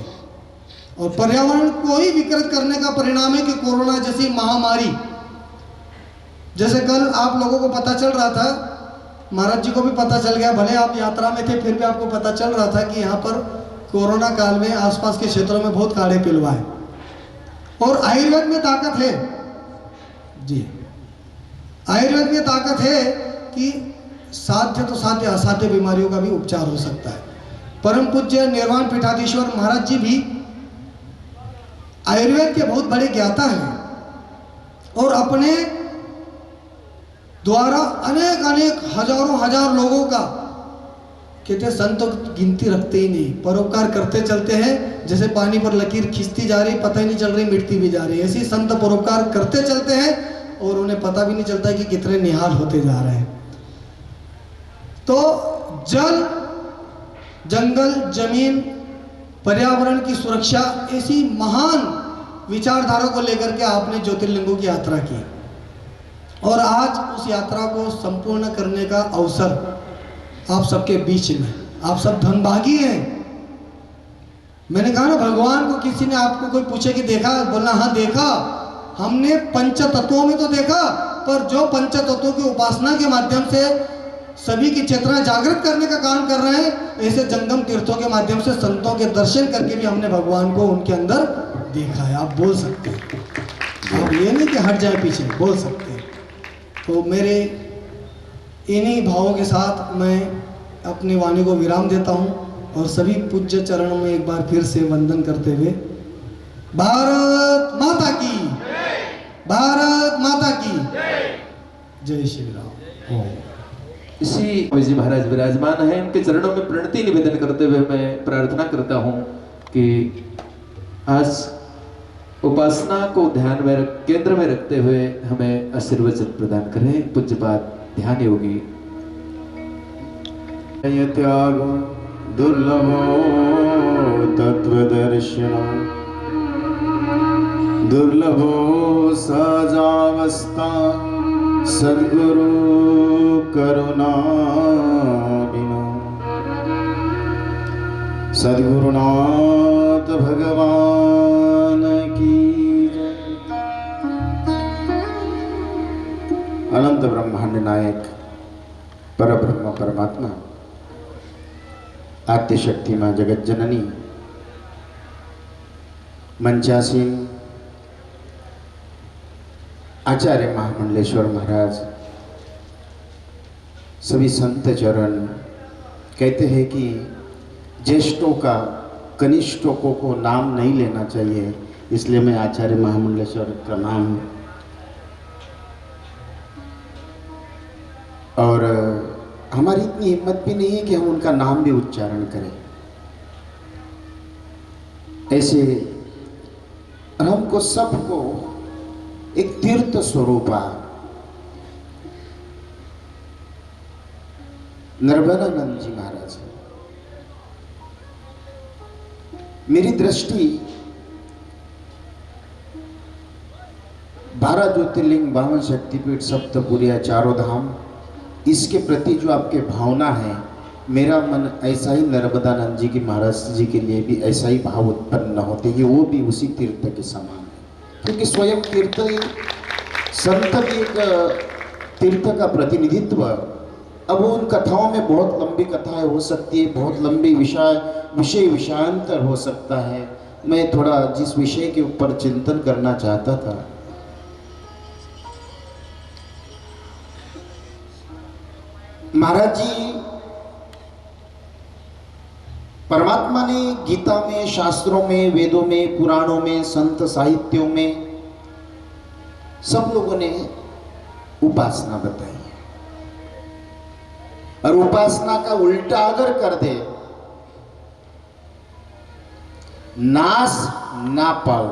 और पर्यावरण को ही विकृत करने का परिणाम है कि कोरोना जैसी महामारी, जैसे कल आप लोगों को पता चल रहा था, महाराज जी को भी पता चल गया, भले आप यात्रा में थे फिर भी आपको पता चल रहा था कि यहाँ पर कोरोना काल में आसपास के क्षेत्रों में बहुत काढ़े पिलवाए। और आयुर्वेद में ताकत है जी, आयुर्वेद में ताकत है कि साध्य तो साध्य, असाध्य बीमारियों का भी उपचार हो सकता है। परम पूज्य निर्वाण पीठाधीश्वर महाराज जी भी आयुर्वेद के बहुत बड़े ज्ञाता हैं और अपने द्वारा अनेक अनेक हजारों हजार लोगों का, कहते हैं संत गिनती रखते ही नहीं, परोपकार करते चलते हैं। जैसे पानी पर लकीर खींचती जा रही, पता ही नहीं चल रही, मिटती भी जा रही है। ऐसे संत परोपकार करते चलते हैं और उन्हें पता भी नहीं चलता कि कितने निहाल होते जा रहे हैं। तो जल, जंगल, जमीन, पर्यावरण की सुरक्षा, ऐसी महान विचारधारा को लेकर के आपने ज्योतिर्लिंगों की यात्रा की। और आज उस यात्रा को संपूर्ण करने का अवसर आप सबके बीच में, आप सब धनभागी हैं। मैंने कहा ना, भगवान को किसी ने आपको कोई पूछे कि देखा, बोलना हाँ देखा। हमने पंच तत्वों में तो देखा, पर जो पंच तत्वों की उपासना के माध्यम से सभी की चेतना जागृत करने का काम कर रहे हैं, ऐसे जंगम तीर्थों के माध्यम से संतों के दर्शन करके भी हमने भगवान को उनके अंदर देखा है। आप बोल सकते हैं, आप ये नहीं कि हट जाए पीछे, बोल सकते हैं। तो मेरे इन्हीं भावों के साथ मैं अपनी वाणी को विराम देता हूँ और सभी पूज्य चरणों में एक बार फिर से वंदन करते हुए, भारत माता की, भारत माता की जय श्री राम। ओम। इसी जी महाराज विराजमान है, उनके चरणों में प्रणति निवेदन करते हुए मैं प्रार्थना करता हूँ कि आज उपासना को ध्यान में केंद्र में रखते हुए हमें आशीर्वचन प्रदान करें। पूज्यपाद ध्यान योगी। त्यागो दुर्लभो तत्वदर्शनम् दुर्लभो सहजावस्था सद्गुरु करुणा बिनु सद्गुरुनाथ भगवान की जय। अनंत ब्रह्मांड नायक परब्रह्म परमात्मा आद्य शक्ति मां जगत जननी मंचासीन आचार्य महामंडलेश्वर महाराज, सभी संत चरण कहते हैं कि ज्येष्ठों का कनिष्ठों को नाम नहीं लेना चाहिए, इसलिए मैं आचार्य महामंडलेश्वर का नाम और हमारी इतनी हिम्मत भी नहीं है कि हम उनका नाम भी उच्चारण करें। ऐसे हमको सबको एक तीर्थ स्वरूपा नर्मदानंद जी महाराज, मेरी दृष्टि 12 ज्योतिर्लिंग 52 शक्तिपीठ सप्तपुरिया चारों धाम, इसके प्रति जो आपके भावना है, मेरा मन ऐसा ही नर्मदानंद जी की महाराज जी के लिए भी ऐसा ही भाव उत्पन्न होते हैं कि वो भी उसी तीर्थ के समान है, क्योंकि स्वयं तीर्थ ही संत भी एक तीर्थ का प्रतिनिधित्व। अब उन कथाओं में बहुत लंबी कथाएं हो सकती है, बहुत लंबी विषयांतर हो सकता है। मैं थोड़ा जिस विषय के ऊपर चिंतन करना चाहता था, महाराज जी परमात्मा ने गीता में, शास्त्रों में, वेदों में, पुराणों में, संत साहित्यों में सब लोगों ने उपासना बताई है। और उपासना का उल्टा अगर कर दे, नाश ना पाओ,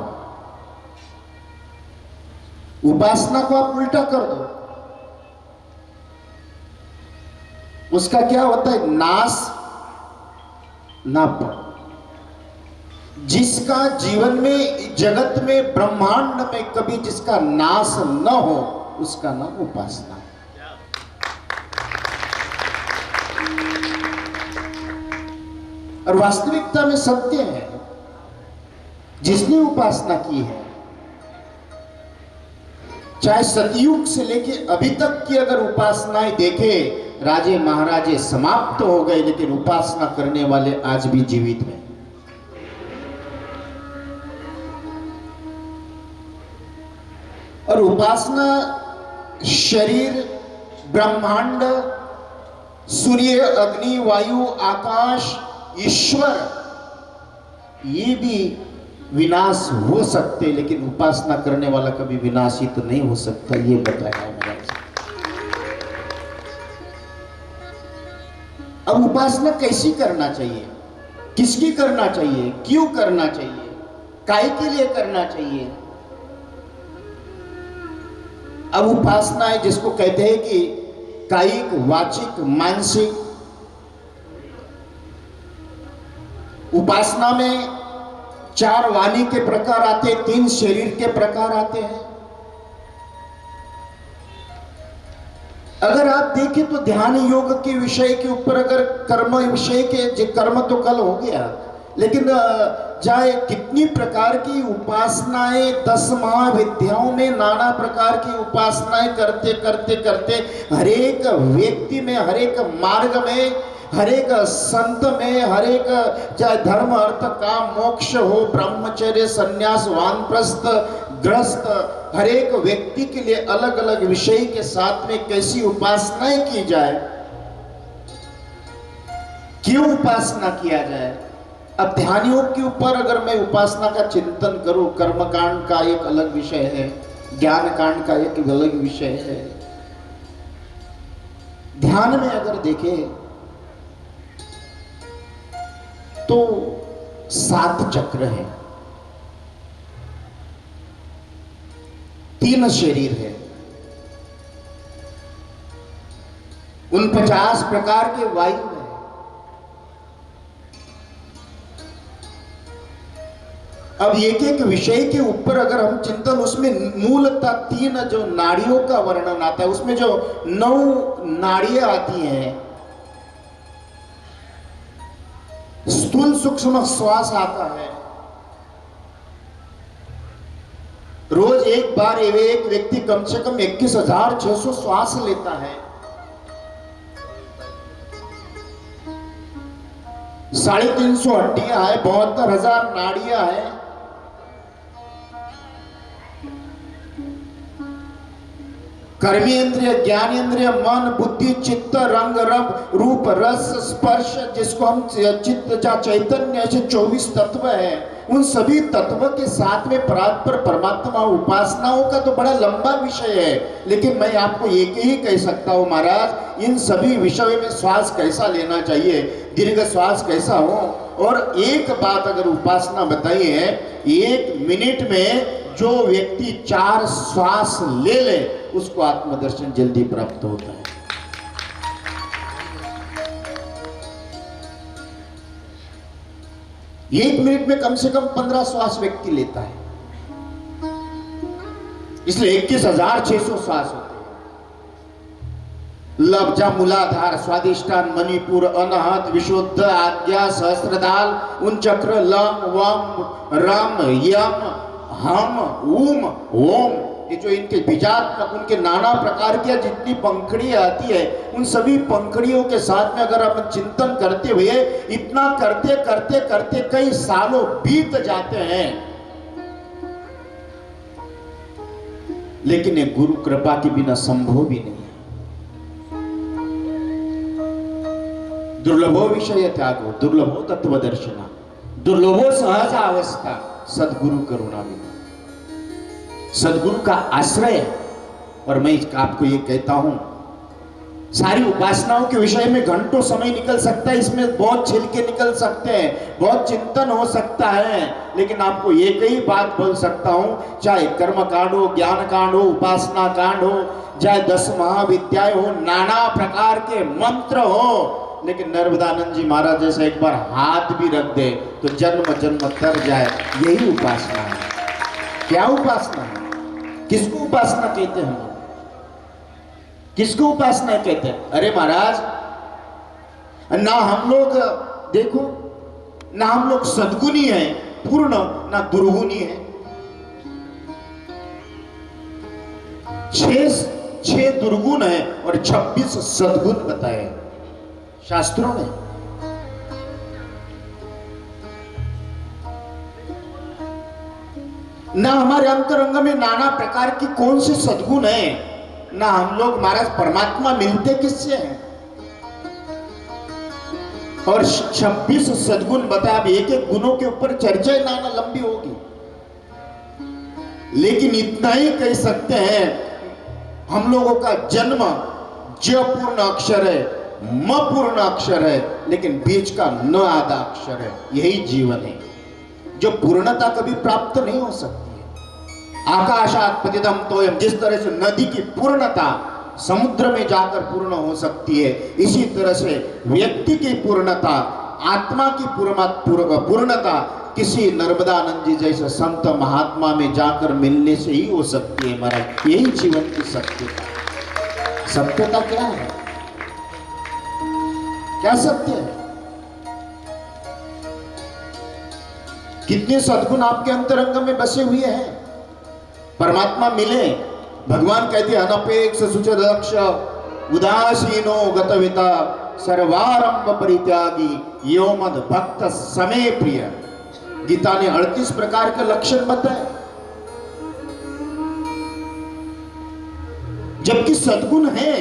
उपासना को आप उल्टा कर दो, उसका क्या होता है? नाश ना पाओ। जिसका जीवन में, जगत में, ब्रह्मांड में कभी जिसका नाश न हो, उसका नाम उपासना। और वास्तविकता में सत्य है, जिसने उपासना की है, चाहे सतयुग से लेके अभी तक की अगर उपासनाएं देखे, राजे महाराजे समाप्त हो गए, लेकिन उपासना करने वाले आज भी जीवित हैं। और उपासना शरीर, ब्रह्मांड, सूर्य, अग्नि, वायु, आकाश, ईश्वर, ये भी विनाश हो सकते, लेकिन उपासना करने वाला कभी विनाशित तो नहीं हो सकता, ये बताया महाराज। अब उपासना कैसी करना चाहिए, किसकी करना चाहिए, क्यों करना चाहिए, काय के लिए करना चाहिए? अब उपासना है जिसको कहते हैं कि कायिक, वाचिक, मानसिक। उपासना में 4 वाणी के प्रकार आते हैं, 3 शरीर के प्रकार आते हैं। अगर आप देखें तो ध्यान योग के विषय के ऊपर, अगर कर्म विषय के, कर्म तो कल हो गया, लेकिन चाहे कितनी प्रकार की उपासनाएं, 10 महाविद्याओं में नाना प्रकार की उपासनाएं करते करते करते हरेक व्यक्ति में, हरेक मार्ग में, हरेक संत में, हरेक चाहे धर्म, अर्थ, काम, मोक्ष हो, ब्रह्मचर्य, संन्यास, वानप्रस्थ, ग्रस्त, हरेक व्यक्ति के लिए अलग अलग विषय के साथ में कैसी उपासनाएं की जाए, क्यों उपासना किया जाए। अब ध्यान योग के ऊपर अगर मैं उपासना का चिंतन करूं, कर्मकांड का एक अलग विषय है, ज्ञान कांड का एक अलग विषय है। ध्यान में अगर देखें तो 7 चक्र है, 3 शरीर है, 49 प्रकार के वायु है, अब एक एक विषय के ऊपर अगर हम चिंतन, उसमें मूलतः 3 जो नाड़ियों का वर्णन आता है, उसमें जो 9 नाड़ियां आती हैं, स्थूल सूक्ष्म श्वास आता है। रोज एक बार एक व्यक्ति कम से कम 21,600 श्वास लेता है। 350 हड्डियां है, 72,000 नाड़ियां हैं। कर्मेंद्रिय, ज्ञानेंद्रिय, मन, बुद्धि, चित्त, रंग, रब, रूप, रस, स्पर्श, जिसको हम चित्त या चैतन्य, ऐसे 24 तत्व हैं। उन सभी तत्व के साथ में परात्पर परमात्मा उपासनाओं का तो बड़ा लंबा विषय है, लेकिन मैं आपको एक ही कह सकता हूं महाराज, इन सभी विषयों में श्वास कैसा लेना चाहिए, दीर्घ श्वास कैसा हो। और एक बात अगर उपासना बताई है, 1 मिनट में जो व्यक्ति 4 श्वास ले ले उसको आत्मदर्शन जल्दी प्राप्त होता है। एक मिनट में कम से कम 15 श्वास व्यक्ति लेता है, इसलिए 21,600 श्वास होते हैं। लब्जा, मूलाधार, स्वादिष्ठान, मणिपुर, अनाहत, विशुद्ध, आज्ञा, सहस्त्रदाल, उनचक्र, लम, वम, रम, यम, हम, उम, ओम, ये जो इनके बीजात्मक, उनके नाना प्रकार की जितनी पंखड़ियां आती है, उन सभी पंखड़ियों के साथ में अगर हम चिंतन करते हुए इतना करते करते करते कई सालों बीत जाते हैं, लेकिन ये गुरु कृपा के बिना संभव भी नहीं है। दुर्लभो विषय त्यागो, दुर्लभो तत्व दर्शना, दुर्लभो सहज अवस्था, सदगुरु करुणा बिना। सदगुरु का आश्रय। और मैं आपको ये कहता हूं, सारी उपासनाओं के विषय में घंटों समय निकल सकता है, इसमें बहुत छिलके निकल सकते हैं, बहुत चिंतन हो सकता है, लेकिन आपको एक ही बात बोल सकता हूं, चाहे कर्म कांड हो, ज्ञान कांड हो, उपासना कांड हो, चाहे 10 महाविद्याएं हो, नाना प्रकार के मंत्र हो, लेकिन नर्मदानंद जी महाराज जैसे एक बार हाथ भी रख दे तो जन्म जन्म तर जाए। यही उपासना है। क्या उपासना है? किसको उपासना कहते हैं? किसको उपासना कहते हैं? अरे महाराज, ना हम लोग देखो, ना हम लोग सद्गुणी है पूर्ण, ना दुर्गुणी है। 6 दुर्गुण है और 26 सद्गुण बताए शास्त्रों ने। ना हमारे अंतरंग में नाना प्रकार की कौन से सद्गुण है, ना हम लोग महाराज परमात्मा मिलते किससे हैं। और 26 सद्गुण बताया। एक एक गुणों के ऊपर चर्चा नाना लंबी होगी, लेकिन इतना ही कह सकते हैं, हम लोगों का जन्म ज पूर्ण अक्षर है, म पूर्ण अक्षर है, लेकिन बीच का न आधा अक्षर है। यही जीवन है जो पूर्णता कभी प्राप्त नहीं हो सकती है। आकाशात पतितम तोयम, जिस तरह से नदी की पूर्णता समुद्र में जाकर पूर्ण हो सकती है, इसी तरह से व्यक्ति की पूर्णता, आत्मा की पूर्णता किसी नर्मदानंद जी जैसे संत महात्मा में जाकर मिलने से ही हो सकती है महाराज। यही जीवन की सत्यता। सत्यता क्या है? क्या सत्य है? कितने सद्गुण आपके अंतरंग में बसे हुए हैं। परमात्मा मिले, भगवान कहते हैं अनपेक्ष सुचदक्ष उदासीनो गतविता सर्वारंभ परित्यागी यो मद भक्त समय प्रिय। गीता ने 38 प्रकार के लक्षण बताए। जबकि सद्गुण है,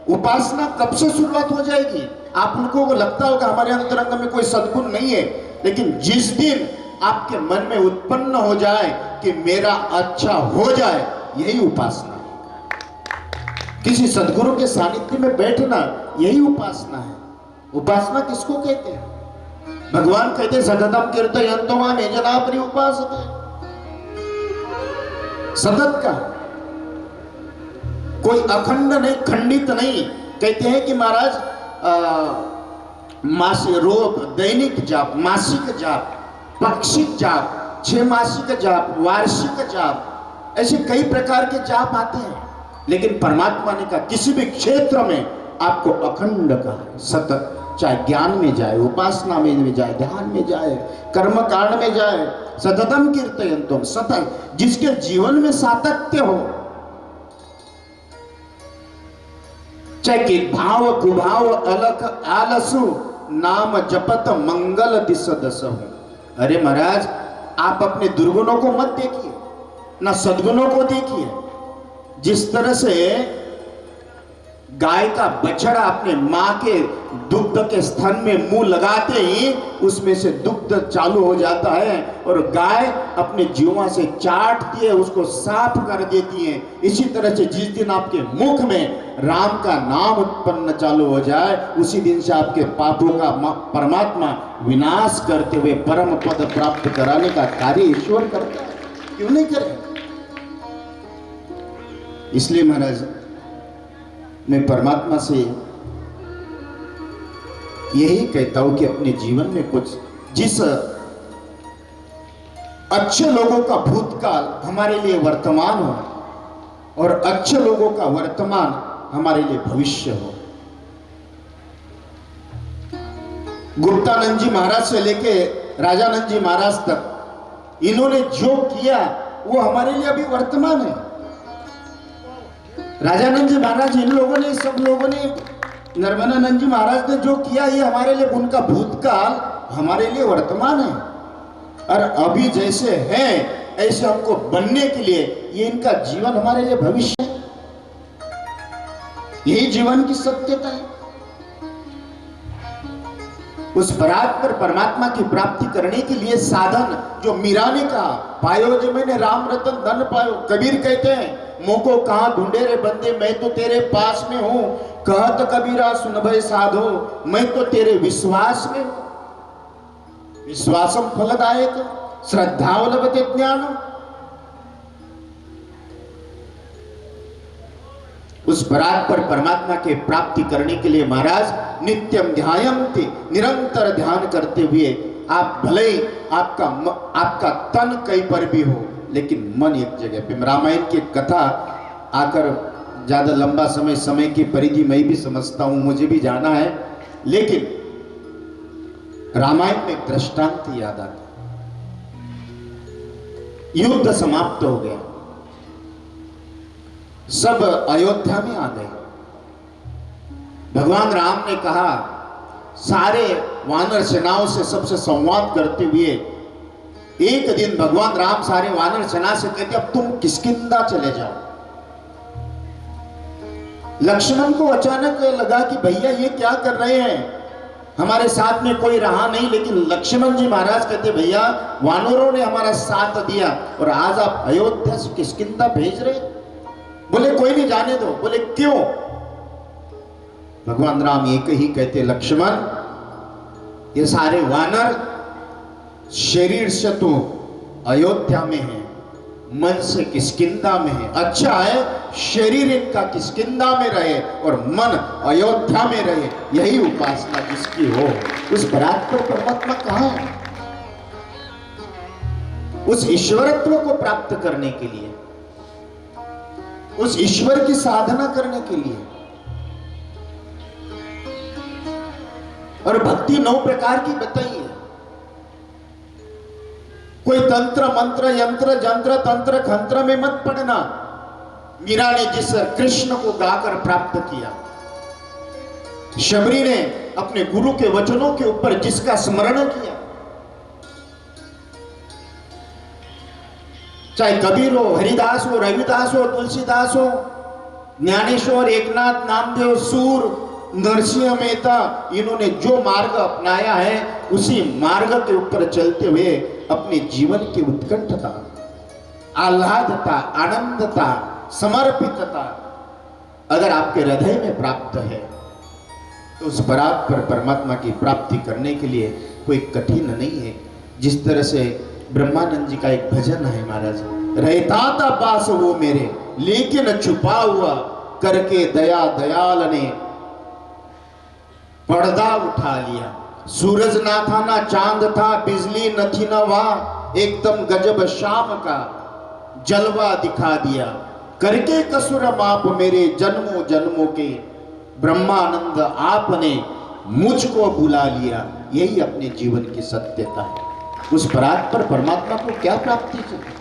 उपासना कब से शुरुआत हो जाएगी? आप लोगों को लगता होगा हमारे अंतरंग में कोई सद्गुण नहीं है, लेकिन जिस दिन आपके मन में उत्पन्न हो जाए कि मेरा अच्छा हो जाए, यही उपासना है। किसी सद्गुरु के सानिध्य में बैठना, यही उपासना है। उपासना किसको कहते हैं? भगवान कहते हैं सततम कीर्तयन्तो मां ये जना परि उपासते। सतत का कोई अखंड नहीं, खंडित नहीं। कहते हैं कि महाराज मासिक रोज दैनिक जाप, मासिक जाप, पाक्षिक जाप, छमासिक जाप, वार्षिक जाप, ऐसे कई प्रकार के जाप आते हैं। लेकिन परमात्मा ने कहा किसी भी क्षेत्र में आपको अखंड का सतत, चाहे ज्ञान में जाए, उपासना में जाए, ध्यान में जाए, कर्म कांड में जाए, सततम कीर्तयन्तम, सतत, जिसके जीवन में सातत्य हो, चाहे कि भाव कुभाव अलख आलसु नाम जपत मंगल दिस दस हो। अरे महाराज, आप अपने दुर्गुणों को मत देखिए, ना सद्गुणों को देखिए। जिस तरह से गाय का बछड़ा अपने मां के दुग्ध के स्तन में मुंह लगाते ही उसमें से दुग्ध चालू हो जाता है और गाय अपने जीवा से चाटती है, उसको साफ कर देती है। इसी तरह से जिस दिन आपके मुख में राम का नाम उत्पन्न चालू हो जाए, उसी दिन से आपके पापों का परमात्मा विनाश करते हुए परम पद प्राप्त कराने का कार्य ईश्वर करता है। क्यों नहीं करे? इसलिए महाराज, मैं परमात्मा से यही कहता हूं कि अपने जीवन में कुछ, जिस अच्छे लोगों का भूतकाल हमारे लिए वर्तमान हो और अच्छे लोगों का वर्तमान हमारे लिए भविष्य हो। गुप्तानंद जी महाराज से लेके राजानंद जी महाराज तक इन्होंने जो किया वो हमारे लिए अभी वर्तमान है। राजानंद जी महाराज, इन लोगों ने, सब लोगों ने, नर्मदानंद जी महाराज ने जो किया, ये हमारे लिए, उनका भूतकाल हमारे लिए वर्तमान है। और अभी जैसे हैं ऐसे हमको बनने के लिए ये इनका जीवन हमारे लिए भविष्य है। यही जीवन की सत्यता है। उस पराग पर परमात्मा की प्राप्ति करने के लिए साधन जो मीरा ने कहा, पायो जो मैंने राम रतन धन पायो। कबीर कहते हैं, मोको कहां ढूंढे रे बंदे, मैं तो तेरे पास में हूं। कहत कबीरा सुन भय साधो, मैं तो तेरे विश्वास में हूं। विश्वासम फलदायक श्रद्धाव लभते ज्ञान। उस पराग पर परमात्मा के प्राप्ति करने के लिए महाराज नित्यम ध्यायन्ते, निरंतर ध्यान करते हुए आप भले ही आपका तन कहीं पर भी हो, लेकिन मन एक जगह पे। रामायण की कथा आकर ज्यादा लंबा समय की परिधि मैं भी समझता हूं, मुझे भी जाना है, लेकिन रामायण में एक दृष्टांत याद आता। युद्ध समाप्त हो गया, सब अयोध्या में आ गए। भगवान राम ने कहा, सारे वानर सेनाओं से सबसे संवाद करते हुए एक दिन भगवान राम सारे वानर सेना से कहते, अब तुम किष्किंधा चले जाओ। लक्ष्मण को अचानक लगा कि भैया ये क्या कर रहे हैं, हमारे साथ में कोई रहा नहीं। लेकिन लक्ष्मण जी महाराज कहते, भैया वानरों ने हमारा साथ दिया और आज आप अयोध्या से किष्किंधा भेज रहे। बोले कोई नहीं, जाने दो। बोले क्यों? भगवान राम एक ही कहते, लक्ष्मण ये सारे वानर शरीर से तो अयोध्या में है, मन से किष्किंधा में है। अच्छा है शरीर इनका किष्किंधा में रहे और मन अयोध्या में रहे, यही उपासना जिसकी हो। उस पराग पर परमात्मा कहाँ है? उस ईश्वरत्व को प्राप्त करने के लिए, उस ईश्वर की साधना करने के लिए। और भक्ति 9 प्रकार की बताइए। कोई तंत्र मंत्र यंत्र जंत्र तंत्र खंत्र में मत पड़ना। मीरा ने जिस कृष्ण को गाकर प्राप्त किया, शबरी ने अपने गुरु के वचनों के ऊपर जिसका स्मरण किया, चाहे कबीर हो, हरिदास हो, रविदास हो, तुलसीदास हो, ज्ञानेश्वर, एकनाथ, नामदेव, सूर, नरसिंह मेहता, इन्होंने जो मार्ग अपनाया है उसी मार्ग के ऊपर चलते हुए अपने जीवन की उत्कंठता, आह्लादता, आनंदता, समर्पितता अगर आपके हृदय में प्राप्त है तो उस पराग पर परमात्मा की प्राप्ति करने के लिए कोई कठिन नहीं है। जिस तरह से ब्रह्मानंद जी का एक भजन है महाराज, रहता था पास वो मेरे लेकिन छुपा हुआ करके दया दयाल ने पर्दा उठा लिया। सूरज ना था ना चांद था, बिजली न थी ना वहां, एकदम गजब शाम का जलवा दिखा दिया, करके कसुर माप मेरे जन्मों जन्मों के, ब्रह्मानंद आपने मुझको बुला लिया। यही अपने जीवन की सत्यता है। उस परात पर परमात्मा को क्या प्राप्ति चाहिए?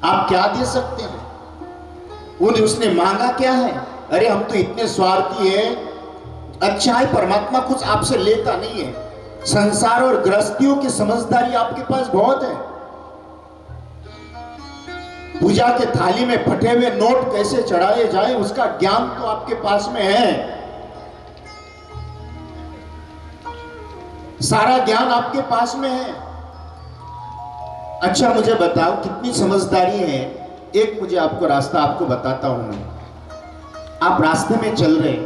आप क्या दे सकते हैं? उसने मांगा क्या है? अरे हम तो इतने स्वार्थी हैं। अच्छा है, परमात्मा कुछ आपसे लेता नहीं है। संसार और गृहस्थियों की समझदारी आपके पास बहुत है। पूजा के थाली में फटे हुए नोट कैसे चढ़ाए जाए उसका ज्ञान तो आपके पास में है। सारा ज्ञान आपके पास में है। अच्छा मुझे बताओ कितनी समझदारी है। एक मुझे आपको रास्ता आपको बताता हूं मैं। आप रास्ते में चल रहे,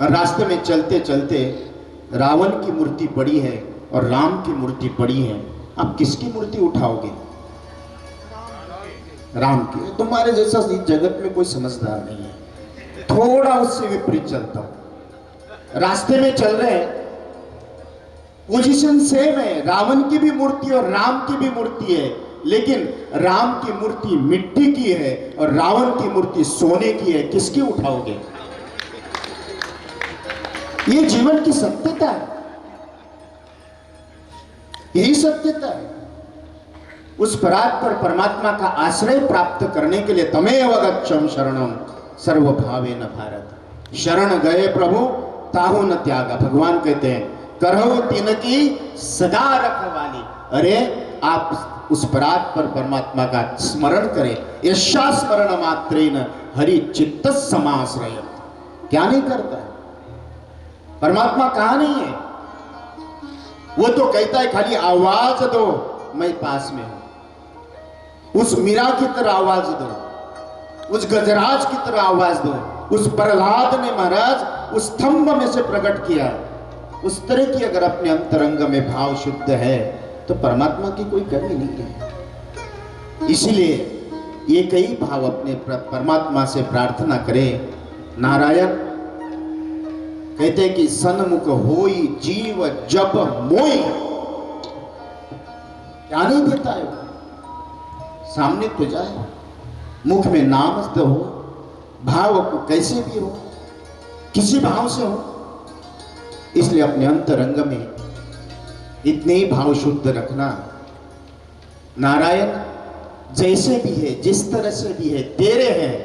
और रास्ते में चलते चलते रावण की मूर्ति पड़ी है और राम की मूर्ति पड़ी है। आप किसकी मूर्ति उठाओगे? राम की। तुम्हारे जैसा इस जगत में कोई समझदार नहीं है। थोड़ा उससे विपरीत चलता हूं। रास्ते में चल रहे हैं, पोजीशन सेम है। रावण की भी मूर्ति और राम की भी मूर्ति है, लेकिन राम की मूर्ति मिट्टी की है और रावण की मूर्ति सोने की है। किसकी उठाओगे? ये जीवन की सत्यता है। यही सत्यता है। उस परात पर परमात्मा का आश्रय प्राप्त करने के लिए तमेव गच्छम शरणम सर्वभावेन भारत। शरण गए प्रभु ताहु न त्यागा। भगवान कहते हैं करहो तीन की सदा रखवाली। अरे आप उस परात पर परमात्मा का स्मरण करें। यशा स्मरण मात्रेन हरि चित्त समाश्रय। क्या नहीं करता है? परमात्मा कहां नहीं है? वो तो कहता है खाली आवाज दो मैं पास में हूं। उस मीरा की तरह आवाज दो, उस गजराज की तरह आवाज दो। उस प्रहलाद ने महाराज उस स्तंभ में से प्रकट किया। उस तरह की अगर अपने अंतरंग में भाव शुद्ध है तो परमात्मा की कोई कमी नहीं है। इसलिए ये कई भाव अपने परमात्मा से प्रार्थना करें। नारायण कहते कि सन्मुख होई जीव जब मोई। क्या नहीं देता है? सामने तो जाए, मुख में नाम तो हो, भाव को कैसे भी हो, किसी भाव से हो। इसलिए अपने अंतरंग में इतने ही भाव शुद्ध रखना। नारायण जैसे भी है, जिस तरह से भी है, तेरे हैं।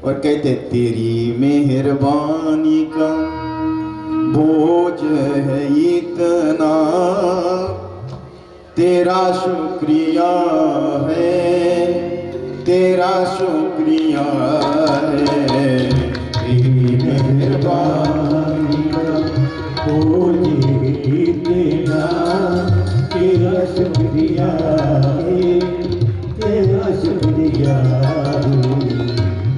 और कहते तेरी मेहरबानी का बोझ है इतना, तेरा शुक्रिया है, तेरा शुक्रिया है। तेरी मेहरबानी का बोझ इतना, तेरा शुक्रिया है, तेरा शुक्रिया है।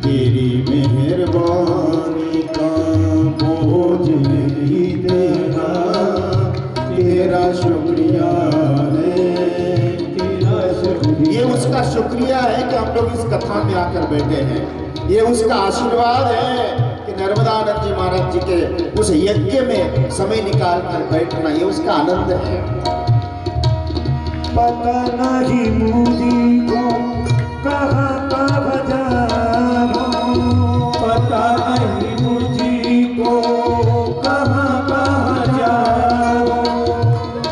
तेरी मेहरबानी का बोझ इतना, तेरा शुक्रिया है, तेरा शुक्रिया। ये उसका शुक्रिया है कि हम लोग इस कथा में आकर बैठे हैं। ये उसका आशीर्वाद है कि नर्मदानंद जी महाराज जी के उस यज्ञ में समय निकाल कर बैठना, ये उसका आनंद है। पता नहीं मुझको कहाँ कहाँ जाऊं, पता नहीं मुझको कहाँ कहाँ जाऊं।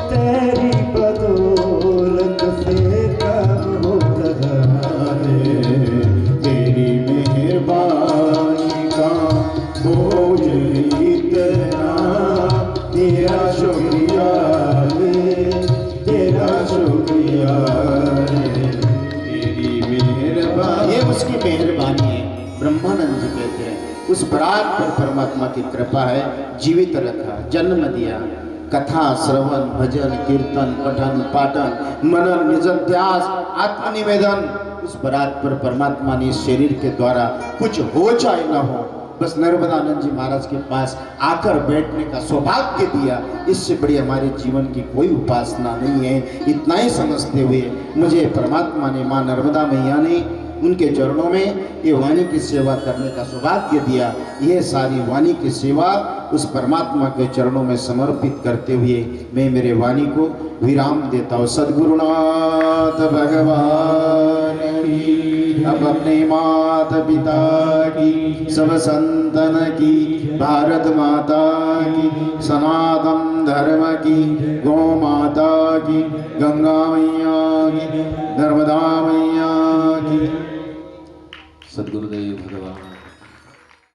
तेरी बदौलत से काम हो रहा है। तेरी मेहरबानी का बोझ इतना, तेरा शुक्रिया है, तेरा शुक्रिया है। तेरी मेहरबानी, ये उसकी मेहरबानी है। ब्रह्मानंद जी कहते हैं उस बरात पर परमात्मा की कृपा है। जीवित रखा, जन्म दिया। कथा श्रवण भजन कीर्तन पठन पाठन मनन निजध्यास आत्मनिवेदन। उस बरात पर परमात्मा ने इस शरीर के द्वारा कुछ हो चाहे न हो, बस नर्मदानंद जी महाराज के पास आकर बैठने का सौभाग्य दिया। इससे बड़ी हमारे जीवन की कोई उपासना नहीं है। इतना ही समझते हुए मुझे परमात्मा ने, माँ नर्मदा मैया ने उनके चरणों में ये वाणी की सेवा करने का सौभाग्य दिया। यह सारी वाणी की सेवा उस परमात्मा के चरणों में समर्पित करते हुए मैं मेरे वाणी को विराम देता हूँ। सद्गुरुनाथ भगवान की, अब अपने माता पिता की, सब संतन की, भारत माता की, सनातन धर्म की, गौ माता की, गंगा मैया की, नर्मदा मैया की। सद्गुरुदेव भगवान